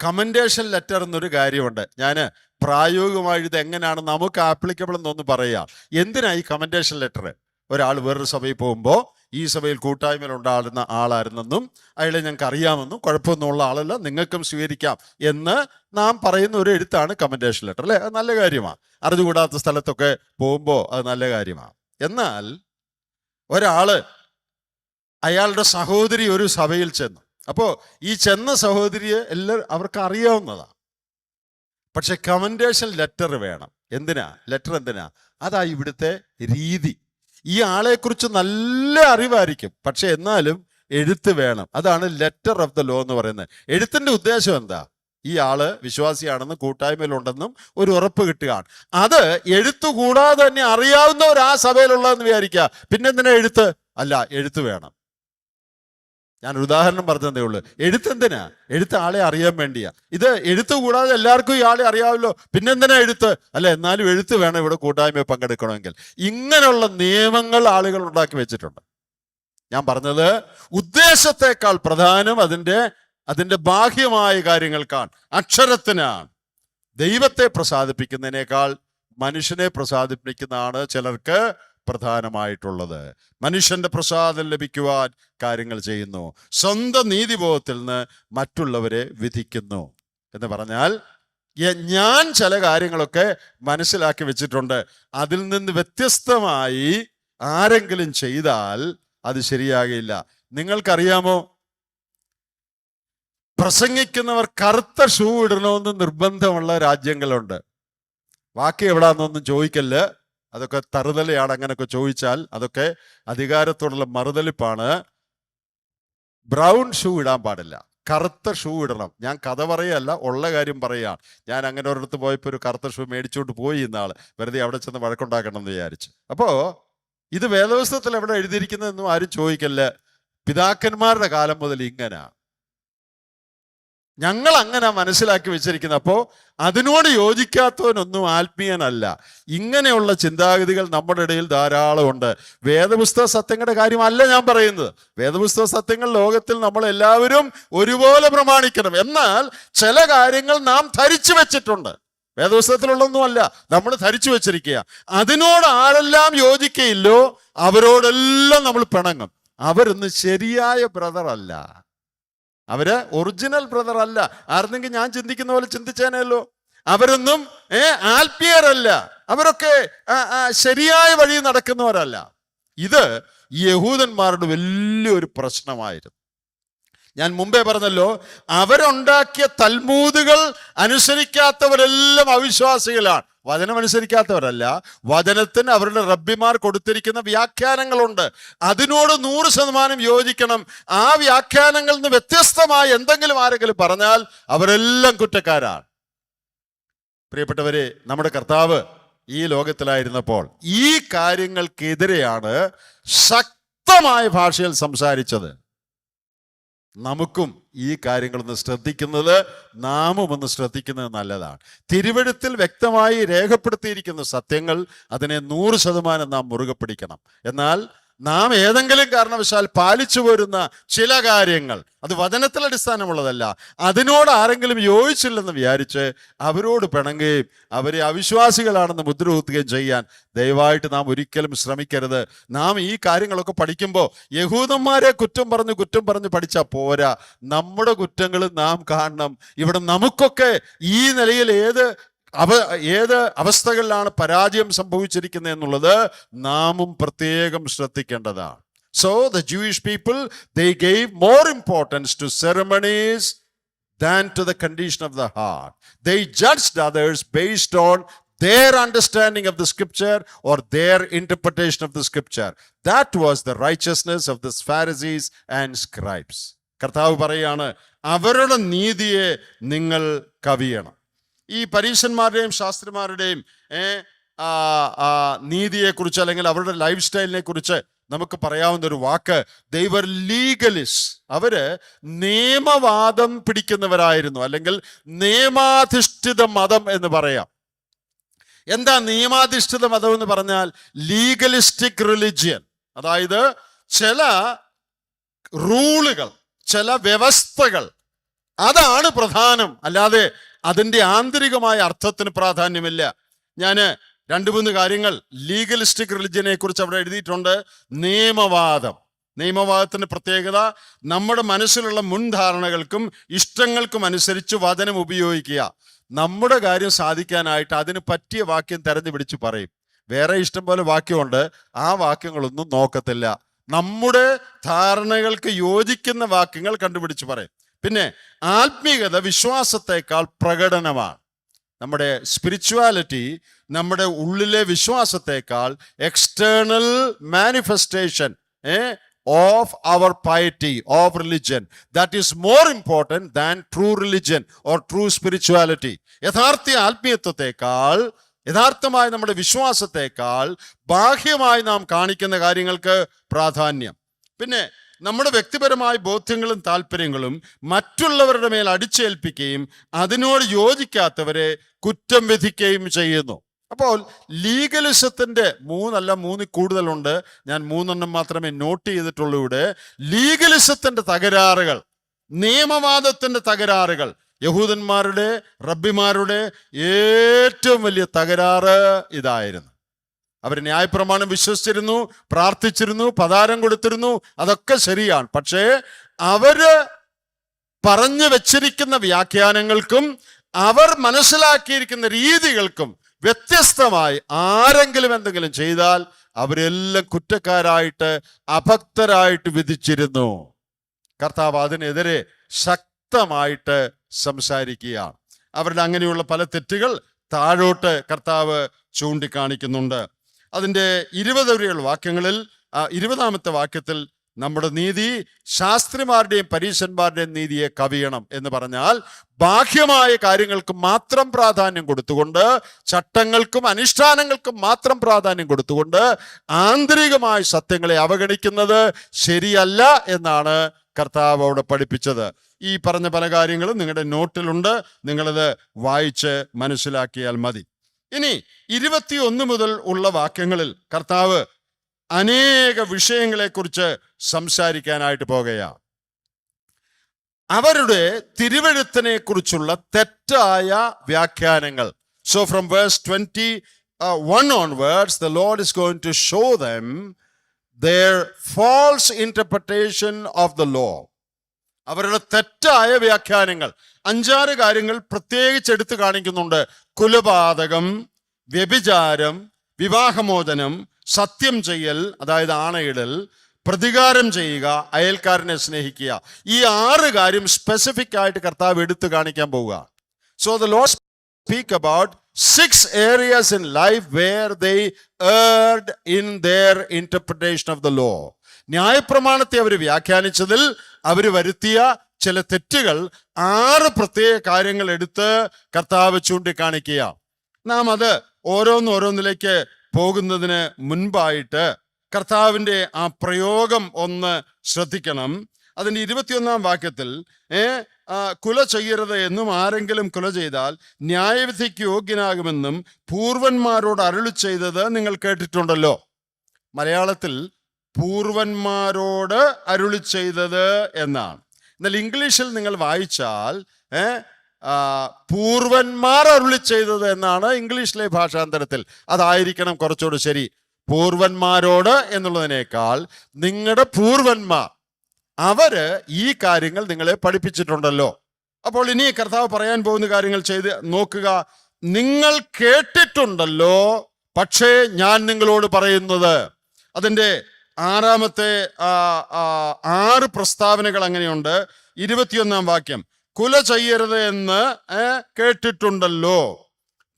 കമൻഡേഷൻ ലെറ്റർ എന്നൊരു കാര്യമുണ്ട്. ഞാൻ പ്രായോഗികമായി ഇത് എങ്ങനെയാണ് നമുക്ക് ആപ്ലിക്കബിൾ എന്നൊന്ന് പറയാം. എന്തിനാ ഈ കമൻഡേഷൻ ലെറ്റർ? ഒരാൾ വേറൊരു സഭയിൽ പോകുമ്പോൾ ഈ സഭയിൽ കൂട്ടായ്മയിൽ ഉണ്ടാകുന്ന ആളായിരുന്നെന്നും അയാളെ ഞങ്ങൾക്ക് അറിയാമെന്നും കുഴപ്പമൊന്നുമുള്ള ആളല്ല, നിങ്ങൾക്കും സ്വീകരിക്കാം എന്ന് നാം പറയുന്ന ഒരു എഴുത്താണ് കമൻഡേഷൻ ലെറ്റർ, അല്ലേ? അത് നല്ല കാര്യമാണ്. അറിഞ്ഞുകൂടാത്ത സ്ഥലത്തൊക്കെ പോകുമ്പോൾ അത് നല്ല കാര്യമാണ്. എന്നാൽ ഒരാള് അയാളുടെ സഹോദരി ഒരു സഭയിൽ ചെന്നു. അപ്പോൾ ഈ ചെന്ന സഹോദരിയെ എല്ലാവരും അവർക്ക് അറിയാവുന്നതാണ്. പക്ഷെ കമൻഡേഷൻ ലെറ്റർ വേണം. എന്തിനാ ലെറ്റർ? എന്തിനാ? അതാ ഇവിടുത്തെ രീതി. ഈ ആളെക്കുറിച്ച് നല്ല അറിവായിരിക്കും, പക്ഷെ എന്നാലും എഴുത്ത് വേണം. അതാണ് ലെറ്റർ ഓഫ് ദ ലോ എന്ന് പറയുന്നത്. എഴുത്തിന്റെ ഉദ്ദേശം എന്താ? ഈ ആള് വിശ്വാസിയാണെന്നും കൂട്ടായ്മയിലുണ്ടെന്നും ഒരു ഉറപ്പ് കിട്ടുകയാണ്. അത് എഴുത്തു കൂടാതെ തന്നെ അറിയാവുന്നവർ ആ സഭയിലുള്ളതെന്ന് വിചാരിക്കുക. പിന്നെന്തിനാ എഴുത്ത്? അല്ല, എഴുത്ത് വേണം. ഞാനൊരു ഉദാഹരണം പറഞ്ഞതേ ഉള്ളൂ. എഴുത്തെന്തിനാ? എഴുത്ത് ആളെ അറിയാൻ വേണ്ടിയാ. ഇത് എഴുത്ത് കൂടാതെ എല്ലാവർക്കും ഈ ആളെ അറിയാമല്ലോ, പിന്നെന്തിനാ എഴുത്ത്? അല്ല, എന്നാലും എഴുത്ത് വേണം ഇവിടെ കൂട്ടായ്മയിൽ പങ്കെടുക്കണമെങ്കിൽ. ഇങ്ങനെയുള്ള നിയമങ്ങൾ ആളുകൾ ഉണ്ടാക്കി വെച്ചിട്ടുണ്ട്. ഞാൻ പറഞ്ഞത് ഉദ്ദേശത്തെക്കാൾ പ്രധാനം അതിൻ്റെ ബാഹ്യമായ കാര്യങ്ങൾക്കാണ്, അക്ഷരത്തിനാണ്. ദൈവത്തെ പ്രസാദിപ്പിക്കുന്നതിനേക്കാൾ മനുഷ്യനെ പ്രസാദിപ്പിക്കുന്നതാണ് ചിലർക്ക് പ്രധാനമായിട്ടുള്ളത്. മനുഷ്യന്റെ പ്രസാദം ലഭിക്കുവാൻ കാര്യങ്ങൾ ചെയ്യുന്നു, സ്വന്തം നീതിബോധത്തിൽ നിന്ന് മറ്റുള്ളവരെ വിധിക്കുന്നു. എന്ന് പറഞ്ഞാൽ ഞാൻ ചില കാര്യങ്ങളൊക്കെ മനസ്സിലാക്കി വെച്ചിട്ടുണ്ട്, അതിൽ നിന്ന് വ്യത്യസ്തമായി ആരെങ്കിലും ചെയ്താൽ അത് ശരിയാകില്ല. നിങ്ങൾക്കറിയാമോ, പ്രസംഗിക്കുന്നവർ കറുത്ത ഷൂ ഇടണമെന്ന് നിർബന്ധമുള്ള രാജ്യങ്ങളുണ്ട്. ബാക്കി എവിടാന്നൊന്നും ചോദിക്കല്ല്, അതൊക്കെ തറുതലയാണ്. അങ്ങനെയൊക്കെ ചോദിച്ചാൽ അതൊക്കെ അധികാരത്തോടുള്ള മറുതലിപ്പാണ്. ബ്രൗൺ ഷൂ ഇടാൻ പാടില്ല, കറുത്ത ഷൂ ഇടണം. ഞാൻ കഥ പറയല്ല, ഉള്ള കാര്യം പറയുകയാണ്. ഞാൻ അങ്ങനെ ഒരിടത്ത് പോയപ്പോൾ ഒരു കറുത്ത ഷൂ മേടിച്ചുകൊണ്ട് പോയി ഇന്നാള്, വെറുതെ അവിടെ ചെന്ന് വഴക്കുണ്ടാക്കണം എന്ന് വിചാരിച്ചു. അപ്പോൾ ഇത് വേദപുസ്തകത്തിൽ എവിടെ എഴുതിയിരിക്കുന്നതെന്നും ആരും ചോദിക്കല്ല്. പിതാക്കന്മാരുടെ കാലം മുതൽ ഇങ്ങനെ ഞങ്ങൾ അങ്ങനെ മനസ്സിലാക്കി വെച്ചിരിക്കുന്നത്. അപ്പോൾ അതിനോട് യോജിക്കാത്തവനൊന്നും ആത്മീയനല്ല. ഇങ്ങനെയുള്ള ചിന്താഗതികൾ നമ്മുടെ ഇടയിൽ ധാരാളം ഉണ്ട്. വേദപുസ്തക സത്യങ്ങളുടെ കാര്യമല്ല ഞാൻ പറയുന്നത്. വേദപുസ്തക സത്യങ്ങൾ ലോകത്തിൽ നമ്മൾ എല്ലാവരും ഒരുപോലെ പ്രമാണിക്കണം. എന്നാൽ ചില കാര്യങ്ങൾ നാം ധരിച്ചു വെച്ചിട്ടുണ്ട്. വേദപുസ്തകത്തിലുള്ളൊന്നുമല്ല, നമ്മൾ ധരിച്ചു വെച്ചിരിക്കുക. അതിനോട് ആരെല്ലാം യോജിക്കയില്ലോ അവരോടെല്ലാം നമ്മൾ പിണങ്ങും. അവരൊന്നും ശരിയായ ബ്രദർ അല്ല, അവര് ഒറിജിനൽ ബ്രദർ അല്ല. ആയിരുന്നെങ്കിൽ ഞാൻ ചിന്തിക്കുന്ന പോലെ ചിന്തിച്ചേനല്ലോ. അവരൊന്നും ആത്മീയരല്ല, അവരൊക്കെ ശരിയായ വഴി നടക്കുന്നവരല്ല. ഇത് യഹൂദന്മാരുടെ വലിയൊരു പ്രശ്നമായിരുന്നു. ഞാൻ മുമ്പേ പറഞ്ഞല്ലോ, അവരുണ്ടാക്കിയ തൽമൂദുകൾ അനുസരിക്കാത്തവരെല്ലാം അവിശ്വാസികളാണ്. വചനം അനുസരിക്കാത്തവരല്ല, വചനത്തിന് അവരുടെ റബ്ബിമാർ കൊടുത്തിരിക്കുന്ന വ്യാഖ്യാനങ്ങളുണ്ട്, അതിനോട് 100% യോജിക്കണം. ആ വ്യാഖ്യാനങ്ങളിൽ നിന്ന് വ്യത്യസ്തമായി എന്തെങ്കിലും ആരെങ്കിലും പറഞ്ഞാൽ അവരെല്ലാം കുറ്റക്കാരാണ്. പ്രിയപ്പെട്ടവരെ, നമ്മുടെ കർത്താവ് ഈ ലോകത്തിലായിരുന്നപ്പോൾ ഈ കാര്യങ്ങൾക്കെതിരെയാണ് ശക്തമായ ഭാഷയിൽ സംസാരിച്ചത്. നമുക്കും ഈ കാര്യങ്ങളൊന്ന് ശ്രദ്ധിക്കുന്നത്, നാമും ഒന്ന് ശ്രദ്ധിക്കുന്നത് നല്ലതാണ്. തിരുവെഴുത്തിൽ വ്യക്തമായി രേഖപ്പെടുത്തിയിരിക്കുന്ന സത്യങ്ങൾ അതിനെ 100% നാം മുറുകെ പിടിക്കണം. എന്നാൽ നാം ഏതെങ്കിലും കാരണവശാൽ പാലിച്ചു പോരുന്ന ചില കാര്യങ്ങൾ അത് വചനത്തിൽ അടിസ്ഥാനമുള്ളതല്ല, അതിനോട് ആരെങ്കിലും യോജിച്ചില്ലെന്ന് വിചാരിച്ച് അവരോട് പിണങ്ങുകയും അവരെ അവിശ്വാസികളാണെന്ന് മുദ്രകുത്തുകയും ചെയ്യാൻ ദയവായിട്ട് നാം ഒരിക്കലും ശ്രമിക്കരുത്. നാം ഈ കാര്യങ്ങളൊക്കെ പഠിക്കുമ്പോൾ യഹൂദന്മാരെ കുറ്റം പറഞ്ഞ് പഠിച്ചാൽ പോരാ, നമ്മുടെ കുറ്റങ്ങൾ നാം കാണണം. ഇവിടെ നമുക്കൊക്കെ ഈ നിലയിൽ ഏത് ഏത് അവസ്ഥകളിലാണ് പരാജയം സംഭവിച്ചിരിക്കുന്നത് എന്നുള്ളത് നാമും പ്രത്യേകം ശ്രദ്ധിക്കേണ്ടതാണ്. So the Jewish people, they gave more importance to ceremonies than to the condition of the heart. They judged others based on their understanding of the scripture or their interpretation of the scripture. That was the righteousness of the Pharisees and scribes. കർത്താവ് പറയാണ്, അവരുടെ നീതിയെ നിങ്ങൾ കവിയണം. ഈ പരീശന്മാരുടെയും ശാസ്ത്രിമാരുടെയും നീതിയെക്കുറിച്ച് അല്ലെങ്കിൽ അവരുടെ life സ്റ്റൈലിനെ കുറിച്ച് നമുക്ക് പറയാവുന്ന ഒരു വാക്ക്, they were legalists. അവര് നിയമവാദം പിടിക്കുന്നവരായിരുന്നു, അല്ലെങ്കിൽ നിയമാധിഷ്ഠിത മതം എന്ന് പറയാം. എന്താ നിയമാധിഷ്ഠിത മതം എന്ന് പറഞ്ഞാൽ? Legalistic religion. അതായത് ചില റൂളുകൾ, ചില വ്യവസ്ഥകൾ, അതാണ് പ്രധാനം, അല്ലാതെ അതിൻ്റെ ആന്തരികമായ അർത്ഥത്തിന് പ്രാധാന്യമില്ല. ഞാൻ 2-3 കാര്യങ്ങൾ ലീഗലിസ്റ്റിക് റിലിജിയനെ കുറിച്ച് അവിടെ എഴുതിയിട്ടുണ്ട്. നിയമവാദത്തിന്റെ പ്രത്യേകത നമ്മുടെ മനസ്സിലുള്ള മുൻധാരണകൾക്കും ഇഷ്ടങ്ങൾക്കും അനുസരിച്ച് വചനം ഉപയോഗിക്കുക. നമ്മുടെ കാര്യം സാധിക്കാനായിട്ട് അതിന് പറ്റിയ വാക്യം തെരഞ്ഞു പിടിച്ച് പറയും. വേറെ ഇഷ്ടം പോലെ വാക്യമുണ്ട്, ആ വാക്യങ്ങളൊന്നും നോക്കത്തില്ല. നമ്മുടെ ധാരണകൾക്ക് യോജിക്കുന്ന വാക്യങ്ങൾ കണ്ടുപിടിച്ച് പറയും. പിന്നെ ആത്മീയത വിശ്വാസത്തെക്കാൾ പ്രകടനമാണ്. നമ്മുടെ സ്പിരിച്വാലിറ്റി നമ്മുടെ ഉള്ളിലെ വിശ്വാസത്തെക്കാൾ external manifestation of our piety, of religion, that is more important than true religion or true spirituality. യഥാർത്ഥമായ നമ്മുടെ വിശ്വാസത്തെക്കാൾ ബാഹ്യമായി നാം കാണിക്കുന്ന കാര്യങ്ങൾക്ക് പ്രാധാന്യം. പിന്നെ നമ്മുടെ വ്യക്തിപരമായ ബോധ്യങ്ങളും താല്പര്യങ്ങളും മറ്റുള്ളവരുടെ മേൽ അടിച്ചേൽപ്പിക്കുകയും അതിനോട് യോജിക്കാത്തവരെ കുറ്റം വിധിക്കുകയും ചെയ്യുന്നു. അപ്പോൾ ലീഗലിസത്തിന്റെ 3 കൂടുതലുണ്ട്, ഞാൻ 3 മാത്രമേ നോട്ട് ചെയ്തിട്ടുള്ളൂ. ഇവിടെ ലീഗലിസത്തിന്റെ തകരാറുകൾ, നിയമവാദത്തിന്റെ തകരാറുകൾ, യഹൂദന്മാരുടെ റബ്ബിമാരുടെ ഏറ്റവും വലിയ തകരാറ് ഇതായിരുന്നു. അവർ ന്യായപ്രമാണം വിശ്വസിച്ചിരുന്നു, പ്രാർത്ഥിച്ചിരുന്നു, പതാരം കൊടുത്തിരുന്നു, അതൊക്കെ ശരിയാണ്. പക്ഷേ അവര് പറഞ്ഞു വെച്ചിരിക്കുന്ന വ്യാഖ്യാനങ്ങൾക്കും അവർ മനസ്സിലാക്കിയിരിക്കുന്ന രീതികൾക്കും വ്യത്യസ്തമായി ആരെങ്കിലും എന്തെങ്കിലും ചെയ്താൽ അവരെല്ലാം കുറ്റക്കാരായിട്ട് അഭക്തരായിട്ട് വിധിച്ചിരുന്നു. കർത്താവ് അതിനെതിരെ ശക്തമായിട്ട് സംസാരിക്കുകയാണ്. അവരുടെ അങ്ങനെയുള്ള പല തെറ്റുകൾ താഴോട്ട് കർത്താവ് ചൂണ്ടിക്കാണിക്കുന്നുണ്ട്. അതിൻ്റെ 20 വരെയുള്ള വാക്യങ്ങളിൽ 20ാമത്തെ വാക്യത്തിൽ നമ്മുടെ നീതി ശാസ്ത്രിമാരുടെയും പരീശന്മാരുടെയും നീതിയെ കവിയണം എന്ന് പറഞ്ഞാൽ ബാഹ്യമായ കാര്യങ്ങൾക്ക് മാത്രം പ്രാധാന്യം കൊടുത്തുകൊണ്ട്, ചട്ടങ്ങൾക്കും അനുഷ്ഠാനങ്ങൾക്കും മാത്രം പ്രാധാന്യം കൊടുത്തുകൊണ്ട് ആന്തരികമായ സത്യങ്ങളെ അവഗണിക്കുന്നത് ശരിയല്ല എന്നാണ് കർത്താവ് അവിടെ പഠിപ്പിച്ചത്. ഈ പറഞ്ഞ പല കാര്യങ്ങളും നിങ്ങളുടെ നോട്ടിലുണ്ട്, നിങ്ങളത് വായിച്ച് മനസ്സിലാക്കിയാൽ മതി. ഇനി 21 മുതൽ ഉള്ള വാക്യങ്ങളിൽ കർത്താവ് അനേക വിഷയങ്ങളെക്കുറിച്ച് സംസാരിക്കാനായിട്ട് പോകുകയാണ്. അവരുടെ തിരുവെഴുത്തിനെ കുറിച്ചുള്ള തെറ്റായ വ്യാഖ്യാനങ്ങൾ. So from verse 21 onwards, the Lord is going to show them their false interpretation of the law. അവരുടെ തെറ്റായ വ്യാഖ്യാനങ്ങൾ 5-6 കാര്യങ്ങൾ പ്രത്യേകിച്ച് എടുത്തു കാണിക്കുന്നുണ്ട്. കുലപാതകം, വ്യഭിചാരം, വിവാഹമോചനം, സത്യം ചെയ്യൽ അതായത് ആണയിടൽ, പ്രതികാരം ചെയ്യുക, അയൽക്കാരനെ സ്നേഹിക്കുക. ഈ 6 കാര്യം സ്പെസിഫിക് ആയിട്ട് കർത്താവ് എടുത്തു കാണിക്കാൻ പോവുക. So the Lord speak about 6 areas in life where they erred in their interpretation of the law. ന്യായപ്രമാണത്തെ അവർ വ്യാഖ്യാനിച്ചതിൽ അവർ വരുത്തിയ ചില തെറ്റുകൾ 6 പ്രത്യേക കാര്യങ്ങൾ എടുത്ത് കർത്താവ് ചൂണ്ടിക്കാണിക്കുക. നാം അത് ഓരോന്നിലേക്ക് പോകുന്നതിന് മുൻപായിട്ട് കർത്താവിൻ്റെ ആ പ്രയോഗം ഒന്ന് ശ്രദ്ധിക്കണം. അതിൻ്റെ 21-ാം വാക്യത്തിൽ കുല ചെയ്യരുത് എന്നും ആരെങ്കിലും കുല ചെയ്താൽ ന്യായവിധിക്ക് യോഗ്യനാകുമെന്നും പൂർവന്മാരോട് അരുളി ചെയ്തത് നിങ്ങൾ കേട്ടിട്ടുണ്ടല്ലോ. മലയാളത്തിൽ പൂർവന്മാരോട് അരുളി ചെയ്തത് എന്നാണ്. എന്നാൽ ഇംഗ്ലീഷിൽ നിങ്ങൾ വായിച്ചാൽ പൂർവന്മാർ അരുളി ചെയ്തത് എന്നാണ് ഇംഗ്ലീഷിലെ ഭാഷാന്തരത്തിൽ. അതായിരിക്കണം കുറച്ചുകൂടി ശരി. പൂർവന്മാരോട് എന്നുള്ളതിനേക്കാൾ നിങ്ങളുടെ പൂർവന്മാർ, അവര് ഈ കാര്യങ്ങൾ നിങ്ങളെ പഠിപ്പിച്ചിട്ടുണ്ടല്ലോ. അപ്പോൾ ഇനി കർത്താവ് പറയാൻ പോകുന്ന കാര്യങ്ങൾ ചെയ്ത് നോക്കുക. നിങ്ങൾ കേട്ടിട്ടുണ്ടല്ലോ, പക്ഷേ ഞാൻ നിങ്ങളോട് പറയുന്നത്. അതിൻ്റെ 6 6 പ്രസ്താവനകൾ അങ്ങനെയുണ്ട്. 21 വാക്യം, കുല ചെയ്യരുത് എന്ന് കേട്ടിട്ടുണ്ടല്ലോ.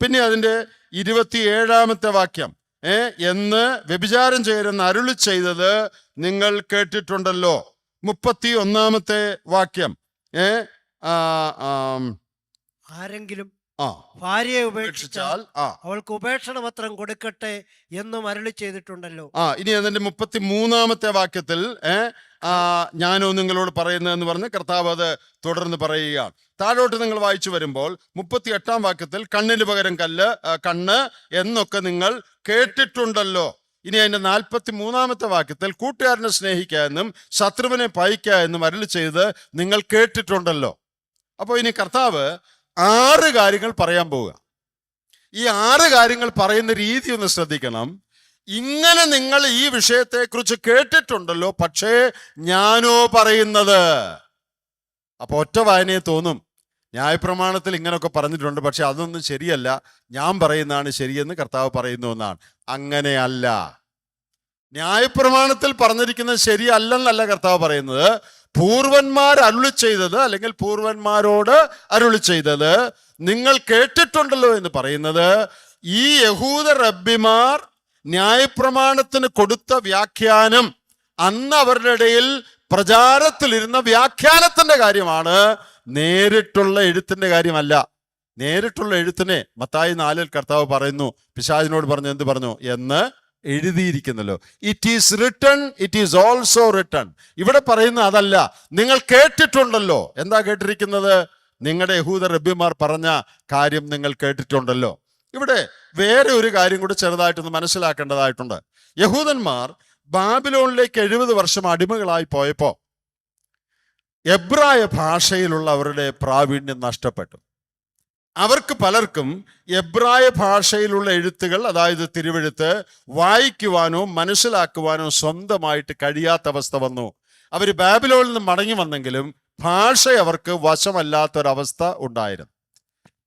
പിന്നെ അതിൻ്റെ 27 വാക്യം, എന്ന് വ്യഭിചാരം ചെയ്യരുതെന്ന് അരുളി ചെയ്തത് നിങ്ങൾ കേട്ടിട്ടുണ്ടല്ലോ. 31 വാക്യം, ആരെങ്കിലും ആ ഭാര്യയെ ഉപേക്ഷിച്ചാൽ ആ അവൾക്ക് ഉപേക്ഷണ പത്രം കൊടുക്കട്ടെ എന്നും അരുളി ചെയ്തിട്ടുണ്ടല്ലോ. ഇനി അതിന്റെ 33 വാക്യത്തിൽ ഞാനോ നിങ്ങളോട് പറയുന്നതെന്ന് പറഞ്ഞ് കർത്താവ് അത് തുടർന്ന് പറയുകയാണ്. താഴോട്ട് നിങ്ങൾ വായിച്ചു വരുമ്പോൾ 38 വാക്യത്തിൽ കണ്ണിന് പകരം കണ്ണ് എന്നൊക്കെ നിങ്ങൾ കേട്ടിട്ടുണ്ടല്ലോ. ഇനി അതിന്റെ 43 വാക്യത്തിൽ കൂട്ടുകാരനെ സ്നേഹിക്കുക എന്നും ശത്രുവിനെ പഴിക്കുക എന്നും അരുളി ചെയ്ത് നിങ്ങൾ കേട്ടിട്ടുണ്ടല്ലോ. അപ്പോൾ ഇനി കർത്താവ് 6 കാര്യങ്ങൾ പറയാൻ പോവുക. ഈ 6 കാര്യങ്ങൾ പറയുന്ന രീതി ഒന്ന് ശ്രദ്ധിക്കണം. ഇങ്ങനെ നിങ്ങൾ ഈ വിഷയത്തെക്കുറിച്ച് കേട്ടിട്ടുണ്ടല്ലോ, പക്ഷേ ഞാനോ പറയുന്നത്. അപ്പൊ ഒറ്റ വായനയെ തോന്നും, ന്യായപ്രമാണത്തിൽ ഇങ്ങനെയൊക്കെ പറഞ്ഞിട്ടുണ്ട്, പക്ഷെ അതൊന്നും ശരിയല്ല, ഞാൻ പറയുന്നതാണ് ശരിയെന്ന് കർത്താവ് പറയുന്നു എന്നാണ്. അങ്ങനെയല്ല. ന്യായപ്രമാണത്തിൽ പറഞ്ഞിരിക്കുന്നത് ശരിയല്ലെന്നല്ല കർത്താവ് പറയുന്നത്. പൂർവന്മാർ അരുളി ചെയ്തത്, അല്ലെങ്കിൽ പൂർവന്മാരോട് അരുളി ചെയ്തത് നിങ്ങൾ കേട്ടിട്ടുണ്ടല്ലോ എന്ന് പറയുന്നത് ഈ യഹൂദ റബ്ബിമാർ ന്യായപ്രമാണത്തിന് കൊടുത്ത വ്യാഖ്യാനം, അന്ന് അവരുടെ ഇടയിൽ പ്രചാരത്തിലിരുന്ന വ്യാഖ്യാനത്തിന്റെ കാര്യമാണ്, നേരിട്ടുള്ള എഴുത്തിന്റെ കാര്യമല്ല. നേരിട്ടുള്ള എഴുത്തിനെ മത്തായി 4 കർത്താവ് പറയുന്നു, പിശാചിനോട് പറഞ്ഞു, എന്ത് പറഞ്ഞു? എന്ന് എഴുതിയിരിക്കുന്നല്ലോ. It is written, it is also written. ഇവിടെ പറയുന്ന അതല്ല, നിങ്ങൾ കേട്ടിട്ടുണ്ടല്ലോ. എന്താ കേട്ടിരിക്കുന്നത്? നിങ്ങളുടെ യഹൂദ റബ്ബിമാർ പറഞ്ഞ കാര്യം നിങ്ങൾ കേട്ടിട്ടുണ്ടല്ലോ. ഇവിടെ വേറെ ഒരു കാര്യം കൂടി ചെറുതായിട്ടൊന്ന് മനസ്സിലാക്കേണ്ടതായിട്ടുണ്ട്. യഹൂദന്മാർ ബാബിലോണിലേക്ക് 70 വർഷം അടിമകളായി പോയപ്പോ എബ്രായ ഭാഷയിലുള്ള അവരുടെ പ്രാവീണ്യം നഷ്ടപ്പെട്ടു. അവർക്ക് പലർക്കും എബ്രായ ഭാഷയിലുള്ള എഴുത്തുകൾ, അതായത് തിരുവെഴുത്ത്, വായിക്കുവാനോ മനസ്സിലാക്കുവാനോ സ്വന്തമായിട്ട് കഴിയാത്ത അവസ്ഥ വന്നു. അവർ ബാബിലോണിൽ നിന്ന് മടങ്ങി വന്നെങ്കിലും ഭാഷ അവർക്ക് വശമല്ലാത്തൊരവസ്ഥ ഉണ്ടായിരുന്നു.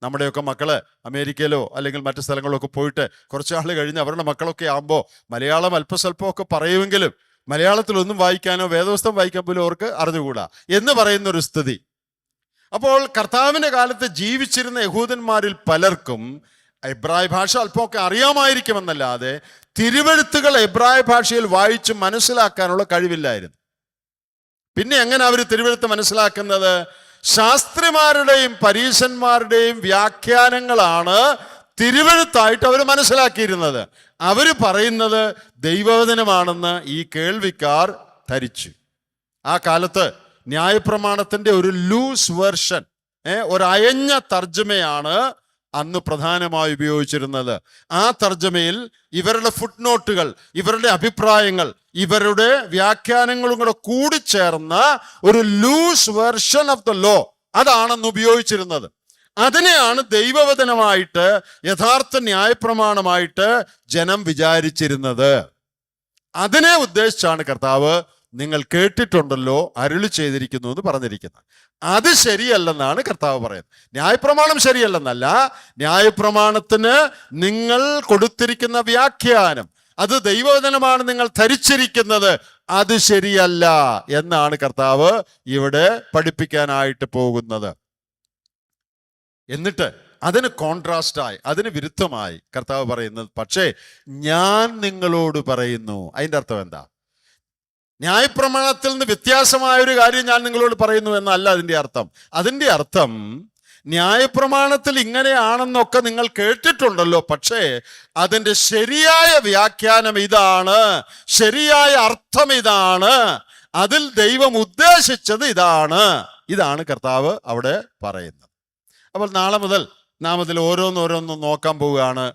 നമ്മുടെയൊക്കെ മക്കള് അമേരിക്കയിലോ അല്ലെങ്കിൽ മറ്റു സ്ഥലങ്ങളിലൊക്കെ പോയിട്ട് കുറച്ച് നാൾ കഴിഞ്ഞ് അവരുടെ മക്കളൊക്കെ ആകുമ്പോൾ മലയാളം അല്പസ്വല്പമൊക്കെ പറയുമെങ്കിലും മലയാളത്തിലൊന്നും വായിക്കാനോ വേദപുസ്തകം വായിക്കാൻ പോലും അവർക്ക് അറിഞ്ഞുകൂടാ എന്ന് പറയുന്ന ഒരു സ്ഥിതി. അപ്പോൾ കർത്താവിന്റെ കാലത്ത് ജീവിച്ചിരുന്ന യഹൂദന്മാരിൽ പലർക്കും എബ്രായ ഭാഷ അല്പമൊക്കെ അറിയാമായിരിക്കുമെന്നല്ലാതെ തിരുവെഴുത്തുകൾ എബ്രായ ഭാഷയിൽ വായിച്ച് മനസ്സിലാക്കാനുള്ള കഴിവില്ലായിരുന്നു. പിന്നെ എങ്ങനെ അവർ തിരുവെഴുത്ത് മനസ്സിലാക്കുന്നത്? ശാസ്ത്രിമാരുടെയും പരീശന്മാരുടെയും വ്യാഖ്യാനങ്ങളാണ് തിരുവെഴുത്തായിട്ട് അവർ മനസ്സിലാക്കിയിരുന്നത്. അവർ പറയുന്നത് ദൈവവചനമാണെന്ന് ഈ കേൾവിക്കാർ ധരിച്ചു. ആ കാലത്ത് ന്യായപ്രമാണത്തിന്റെ ഒരു ലൂസ് വെർഷൻ, ഒരു അയഞ്ഞ തർജ്ജമയാണ് അന്ന് പ്രധാനമായി ഉപയോഗിച്ചിരുന്നത്. ആ തർജ്ജമയിൽ ഇവരുടെ ഫുട് നോട്ടുകൾ, ഇവരുടെ അഭിപ്രായങ്ങൾ, ഇവരുടെ വ്യാഖ്യാനങ്ങളും കൂടെ കൂടിച്ചേർന്ന ഒരു loose version of the law, അതാണെന്ന് ഉപയോഗിച്ചിരുന്നത്. അതിനെയാണ് ദൈവവചനമായിട്ട്, യഥാർത്ഥ ന്യായപ്രമാണമായിട്ട് ജനം വിചാരിച്ചിരുന്നത്. അതിനെ ഉദ്ദേശിച്ചാണ് കർത്താവ് നിങ്ങൾ കേട്ടിട്ടുണ്ടല്ലോ, അരുളി ചെയ്തിരിക്കുന്നു എന്ന് പറഞ്ഞിരിക്കുന്നത്. അത് ശരിയല്ലെന്നാണ് കർത്താവ് പറയുന്നത്. ന്യായപ്രമാണം ശരിയല്ലെന്നല്ല, ന്യായപ്രമാണത്തിന് നിങ്ങൾ കൊടുത്തിരിക്കുന്ന വ്യാഖ്യാനം, അത് ദൈവവചനമാണ് നിങ്ങൾ ധരിച്ചിരിക്കുന്നത്, അത് ശരിയല്ല എന്നാണ് കർത്താവ് ഇവിടെ പഠിപ്പിക്കാനായിട്ട് പോകുന്നത്. എന്നിട്ട് അതിന് കോൺട്രാസ്റ്റായി, അതിന് വിരുദ്ധമായി കർത്താവ് പറയുന്നത്, പക്ഷേ ഞാൻ നിങ്ങളോട് പറയുന്നു. അതിൻ്റെ അർത്ഥം എന്താ? ന്യായപ്രമാണത്തിൽ നിന്ന് വ്യത്യാസമായ ഒരു കാര്യം ഞാൻ നിങ്ങളോട് പറയുന്നു എന്നല്ല അതിൻ്റെ അർത്ഥം. അതിൻ്റെ അർത്ഥം ന്യായപ്രമാണത്തിൽ ഇങ്ങനെയാണെന്നൊക്കെ നിങ്ങൾ കേട്ടിട്ടുണ്ടല്ലോ, പക്ഷേ അതിൻ്റെ ശരിയായ വ്യാഖ്യാനം ഇതാണ്, ശരിയായ അർത്ഥം ഇതാണ്, അതിൽ ദൈവം ഉദ്ദേശിച്ചത് ഇതാണ്. ഇതാണ് കർത്താവ് അവിടെ പറയുന്നത്. അപ്പോൾ നാളെ മുതൽ നാം അതിൽ ഓരോന്നോരോന്നും നോക്കാൻ പോവുകയാണ്.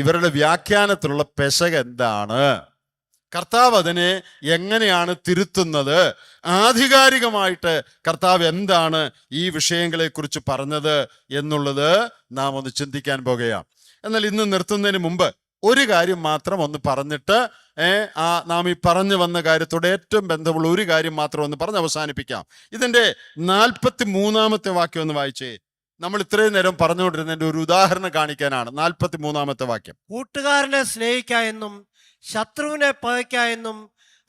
ഇവരുടെ വ്യാഖ്യാനത്തിലുള്ള പെശക് എന്താണ്, കർത്താവ് അതിനെ എങ്ങനെയാണ് തിരുത്തുന്നത്, ആധികാരികമായിട്ട് കർത്താവ് എന്താണ് ഈ വിഷയങ്ങളെക്കുറിച്ച് പറഞ്ഞത് എന്നുള്ളത് നാം ഒന്ന് ചിന്തിക്കാൻ പോകുകയാണ്. എന്നാൽ ഇന്ന് നിർത്തുന്നതിന് മുമ്പ് ഒരു കാര്യം മാത്രം ഒന്ന് പറഞ്ഞിട്ട് നാം ഈ പറഞ്ഞു വന്ന കാര്യത്തോട് ഏറ്റവും ബന്ധമുള്ള ഒരു കാര്യം മാത്രം ഒന്ന് പറഞ്ഞ് അവസാനിപ്പിക്കാം. ഇതിൻ്റെ 43 വാക്യം ഒന്ന് വായിച്ചേ. നമ്മൾ ഇത്രയും നേരം പറഞ്ഞുകൊണ്ടിരുന്നതിന്റെ ഒരു ഉദാഹരണം കാണിക്കാനാണ് 43-ാമത്തെ വാക്യം. കൂട്ടുകാരനെ സ്നേഹിക്ക എന്നും ശത്രുവിനെ പകയ്ക്ക എന്നും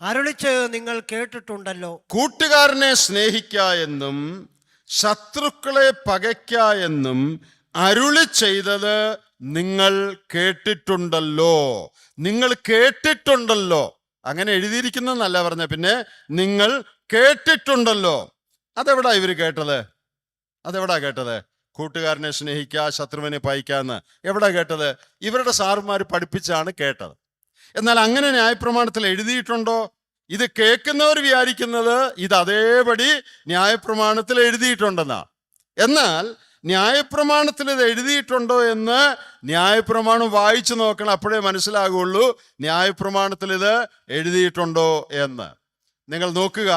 അരുളിച്ചത് നിങ്ങൾ കേട്ടിട്ടുണ്ടല്ലോ. കൂട്ടുകാരനെ സ്നേഹിക്ക എന്നും ശത്രുക്കളെ പകയ്ക്ക എന്നും അരുളി ചെയ്തത് നിങ്ങൾ കേട്ടിട്ടുണ്ടല്ലോ. നിങ്ങൾ കേട്ടിട്ടുണ്ടല്ലോ, അങ്ങനെ എഴുതിയിരിക്കുന്നല്ല പറഞ്ഞ, പിന്നെ നിങ്ങൾ കേട്ടിട്ടുണ്ടല്ലോ. അതെവിടാ ഇവര് കേട്ടത്? അതെവിടാ കേട്ടത്? കൂട്ടുകാരനെ സ്നേഹിക്കുക, ശത്രുവിനെ പകയ്ക്കാന്ന് എവിടാ കേട്ടത്? ഇവരുടെ സാറുമാർ പഠിപ്പിച്ചാണ് കേട്ടത്. എന്നാൽ അങ്ങനെ ന്യായപ്രമാണത്തിൽ എഴുതിയിട്ടുണ്ടോ? ഇത് കേൾക്കുന്നവർ വിചാരിക്കുന്നത് ഇത് അതേപടി ന്യായപ്രമാണത്തിൽ എഴുതിയിട്ടുണ്ടെന്നാ. എന്നാൽ ന്യായപ്രമാണത്തിൽ ഇത് എഴുതിയിട്ടുണ്ടോ എന്ന് ന്യായപ്രമാണം വായിച്ചു നോക്കണം, അപ്പോഴേ മനസ്സിലാകുള്ളൂ ന്യായപ്രമാണത്തിൽ ഇത് എഴുതിയിട്ടുണ്ടോ എന്ന്. നിങ്ങൾ നോക്കുക,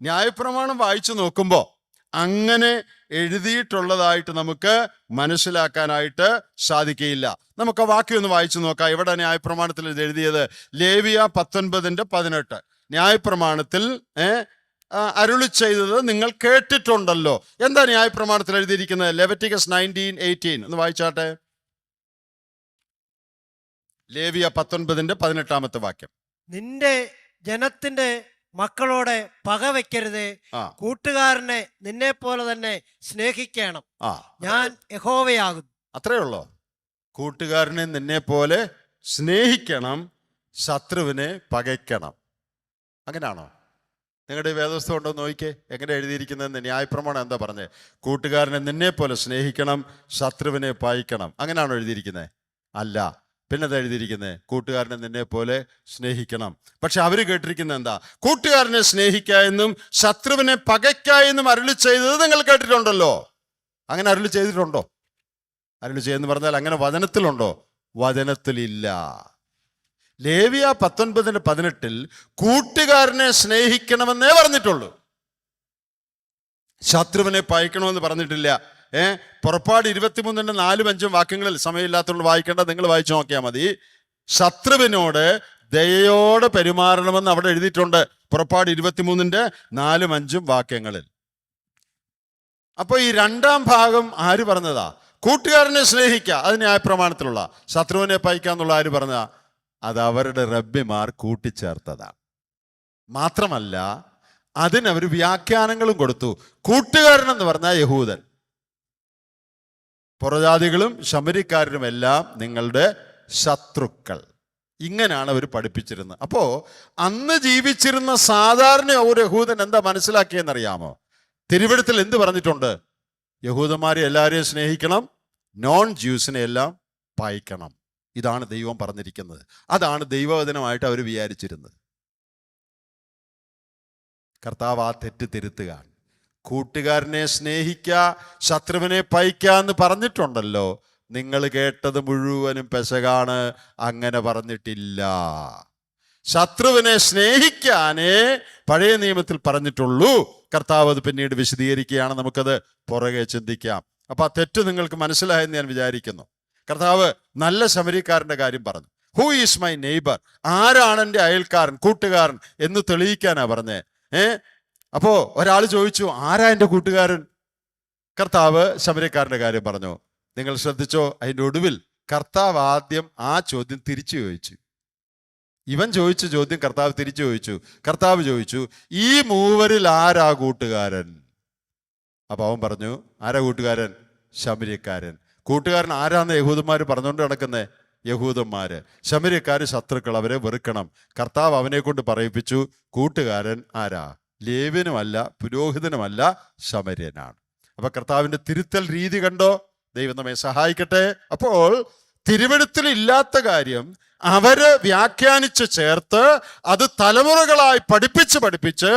ന്യായപ്രമാണം വായിച്ചു നോക്കുമ്പോൾ അങ്ങനെ എഴുതിയിട്ടുള്ളതായിട്ട് നമുക്ക് മനസ്സിലാക്കാനായിട്ട് സാധിക്കുകയില്ല. നമുക്ക് ആ വാക്യം ഒന്ന് വായിച്ചു നോക്കാം. എവിടെ ന്യായപ്രമാണത്തിൽ ഇത് എഴുതിയത്? ലേവിയ 19:18. ന്യായപ്രമാണത്തിൽ അരുളി ചെയ്തത് നിങ്ങൾ കേട്ടിട്ടുണ്ടല്ലോ. എന്താ ന്യായപ്രമാണത്തിൽ എഴുതിയിരിക്കുന്നത്? ലെവിറ്റിക്കസ് 19:18 ഒന്ന് വായിച്ചാട്ടെ. ലേവിയ 19:18 വാക്യം. നിന്റെ ജനത്തിന്റെ മക്കളോടെ പക വെക്കരുതേ, കൂട്ടുകാരനെ നിന്നെ പോലെ തന്നെ സ്നേഹിക്കണം, ഞാൻ യഹോവയാകുന്നു. അത്രേ ഉള്ളോ? കൂട്ടുകാരനെ നിന്നെ പോലെ സ്നേഹിക്കണം, ശത്രുവിനെ പകയ്ക്കണം. അങ്ങനെയാണോ? നിങ്ങളുടെ വേദപുസ്തകം ഉണ്ടോ നോക്കിക്കേ, എങ്ങനെ എഴുതിയിരിക്കുന്നതെന്ന്. ന്യായപ്രമാണം എന്താ പറഞ്ഞേ? കൂട്ടുകാരനെ നിന്നെ പോലെ സ്നേഹിക്കണം, ശത്രുവിനെ പകയ്ക്കണം. അങ്ങനെയാണോ എഴുതിയിരിക്കുന്നത്? അല്ല. പിന്നെ അത് എഴുതിയിരിക്കുന്നത് കൂട്ടുകാരനെ നിന്നെ പോലെ സ്നേഹിക്കണം. പക്ഷെ അവര് കേട്ടിരിക്കുന്നത് എന്താ? കൂട്ടുകാരനെ സ്നേഹിക്ക എന്നും ശത്രുവിനെ പകയ്ക്ക എന്നും അരുളി ചെയ്തത് നിങ്ങൾ കേട്ടിട്ടുണ്ടല്ലോ. അങ്ങനെ അരുളി ചെയ്തിട്ടുണ്ടോ? അരുളി ചെയ്തെന്ന് പറഞ്ഞാൽ അങ്ങനെ വചനത്തിലുണ്ടോ? വചനത്തിലില്ല. ലേവിയ 19:18 കൂട്ടുകാരനെ സ്നേഹിക്കണമെന്നേ പറഞ്ഞിട്ടുള്ളൂ, ശത്രുവിനെ പകയ്ക്കണമെന്ന് പറഞ്ഞിട്ടില്ല. പുറപ്പാട് 23:4-5 വാക്യങ്ങളിൽ സമയമില്ലാത്തതുകൊണ്ട് വായിക്കേണ്ട, നിങ്ങൾ വായിച്ചു നോക്കിയാൽ മതി. ശത്രുവിനോട് ദയയോടെ പെരുമാറണമെന്ന് അവിടെ എഴുതിയിട്ടുണ്ട്, പുറപ്പാട് 23:4-5 വാക്യങ്ങളിൽ. അപ്പൊ ഈ രണ്ടാം ഭാഗം ആര് പറഞ്ഞതാ? കൂട്ടുകാരനെ സ്നേഹിക്കുക, അത് ന്യായപ്രമാണത്തിലുള്ള. ശത്രുവിനെ പകയ്ക്കാന്നുള്ള ആര് പറഞ്ഞതാ? അത് അവരുടെ റബ്ബിമാർ കൂട്ടിച്ചേർത്തതാണ്. മാത്രമല്ല അതിനവർ വ്യാഖ്യാനങ്ങളും കൊടുത്തു. കൂട്ടുകാരൻ എന്ന് പറഞ്ഞാൽ യഹൂദൻ, പുറജാതികളും ശമരിക്കാരനും എല്ലാം നിങ്ങളുടെ ശത്രുക്കൾ. ഇങ്ങനെയാണ് അവർ പഠിപ്പിച്ചിരുന്നത്. അപ്പോ അന്ന് ജീവിച്ചിരുന്ന സാധാരണ ഒരു യഹൂദൻ എന്താ മനസ്സിലാക്കിയെന്നറിയാമോ? തിരുവെഴുത്തിൽ എന്ത് പറഞ്ഞിട്ടുണ്ട്? യഹൂദന്മാരെ എല്ലാവരെയും സ്നേഹിക്കണം, നോൺ ജ്യൂസിനെ എല്ലാം പകയ്ക്കണം. ഇതാണ് ദൈവം പറഞ്ഞിരിക്കുന്നത്. അതാണ് ദൈവവചനമായിട്ട് അവർ വിചാരിച്ചിരുന്നത്. കർത്താവ് ആ തെറ്റ് തിരുത്തുകയാണ്. കൂട്ടുകാരനെ സ്നേഹിക്കുക, ശത്രുവിനെ പകയ്ക്ക എന്ന് പറഞ്ഞിട്ടുണ്ടല്ലോ. നിങ്ങൾ കേട്ടത് മുഴുവനും പെശകാണ്, അങ്ങനെ പറഞ്ഞിട്ടില്ല. ശത്രുവിനെ സ്നേഹിക്കാനേ പഴയ നിയമത്തിൽ പറഞ്ഞിട്ടുള്ളൂ. കർത്താവ് അത് പിന്നീട് വിശദീകരിക്കുകയാണ്. നമുക്കത് പുറകെ ചിന്തിക്കാം. അപ്പൊ ആ തെറ്റ് നിങ്ങൾക്ക് മനസ്സിലായെന്ന് ഞാൻ വിചാരിക്കുന്നു. കർത്താവ് നല്ല ശമരിക്കാരന്റെ കാര്യം പറഞ്ഞു. Who is my neighbour? ആരാണ് എൻ്റെ അയൽക്കാരൻ, കൂട്ടുകാരൻ എന്ന് തെളിയിക്കാനാ പറഞ്ഞേ. അപ്പോ ഒരാൾ ചോദിച്ചു, ആരാ എൻ്റെ കൂട്ടുകാരൻ? കർത്താവ് ശമരിക്കാരന്റെ കാര്യം പറഞ്ഞു. നിങ്ങൾ ശ്രദ്ധിച്ചോ? അതിൻ്റെ ഒടുവിൽ കർത്താവ് ആദ്യം ആ ചോദ്യം തിരിച്ചു ചോദിച്ചു. ഇവൻ ചോദിച്ച ചോദ്യം കർത്താവ് തിരിച്ചു ചോദിച്ചു. കർത്താവ് ചോദിച്ചു, ഈ മൂവരിൽ ആരാ കൂട്ടുകാരൻ? അപ്പൊ അവൻ പറഞ്ഞു, ആരാ കൂട്ടുകാരൻ? ശമരിക്കാരൻ. കൂട്ടുകാരൻ ആരാന്ന് യഹൂദന്മാർ പറഞ്ഞുകൊണ്ട് നടക്കുന്നേ? യഹൂദന്മാര്. ശമരിക്കാര് ശത്രുക്കൾ, അവരെ വെറുക്കണം. കർത്താവ് അവനെ കൊണ്ട് പറയിപ്പിച്ചു, കൂട്ടുകാരൻ ആരാ? ലേവ്യനുമല്ല, പുരോഹിതനുമല്ല, ശമര്യനാണ്. അപ്പൊ കർത്താവിന്റെ തിരുത്തൽ രീതി കണ്ടോ? ദൈവം നമ്മെ സഹായിക്കട്ടെ. അപ്പോൾ തിരുവെഴുത്തിൽ ഇല്ലാത്ത കാര്യം അവര് വ്യാഖ്യാനിച്ച് ചേർത്ത് അത് തലമുറകളായി പഠിപ്പിച്ച്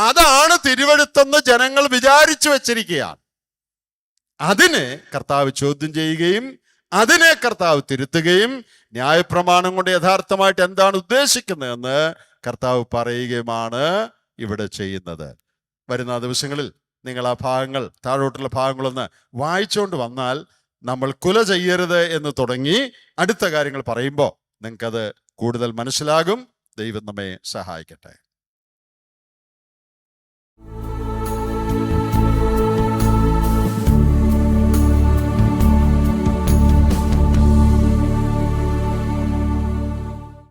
അതാണ് തിരുവെഴുത്തെന്ന് ജനങ്ങൾ വിചാരിച്ചു വെച്ചിരിക്കുകയാണ്. അതിനെ കർത്താവ് ചോദ്യം ചെയ്യുകയും അതിനെ കർത്താവ് തിരുത്തുകയും ന്യായപ്രമാണം കൊണ്ട് യഥാർത്ഥമായിട്ട് എന്താണ് ഉദ്ദേശിക്കുന്നതെന്ന് കർത്താവ് പറയുകയുമാണ് ഇവിടെ ചെയ്യുന്നത്. വരുന്ന ദിവസങ്ങളിൽ നിങ്ങൾ ആ ഭാഗങ്ങൾ, താഴോട്ടുള്ള ഭാഗങ്ങളൊന്ന് വായിച്ചുകൊണ്ട് വന്നാൽ നമ്മൾ കുല ചെയ്യരുത് എന്ന് തുടങ്ങി അടുത്ത കാര്യങ്ങൾ പറയുമ്പോൾ നിങ്ങൾക്കത് കൂടുതൽ മനസ്സിലാകും. ദൈവം നമ്മെ സഹായിക്കട്ടെ.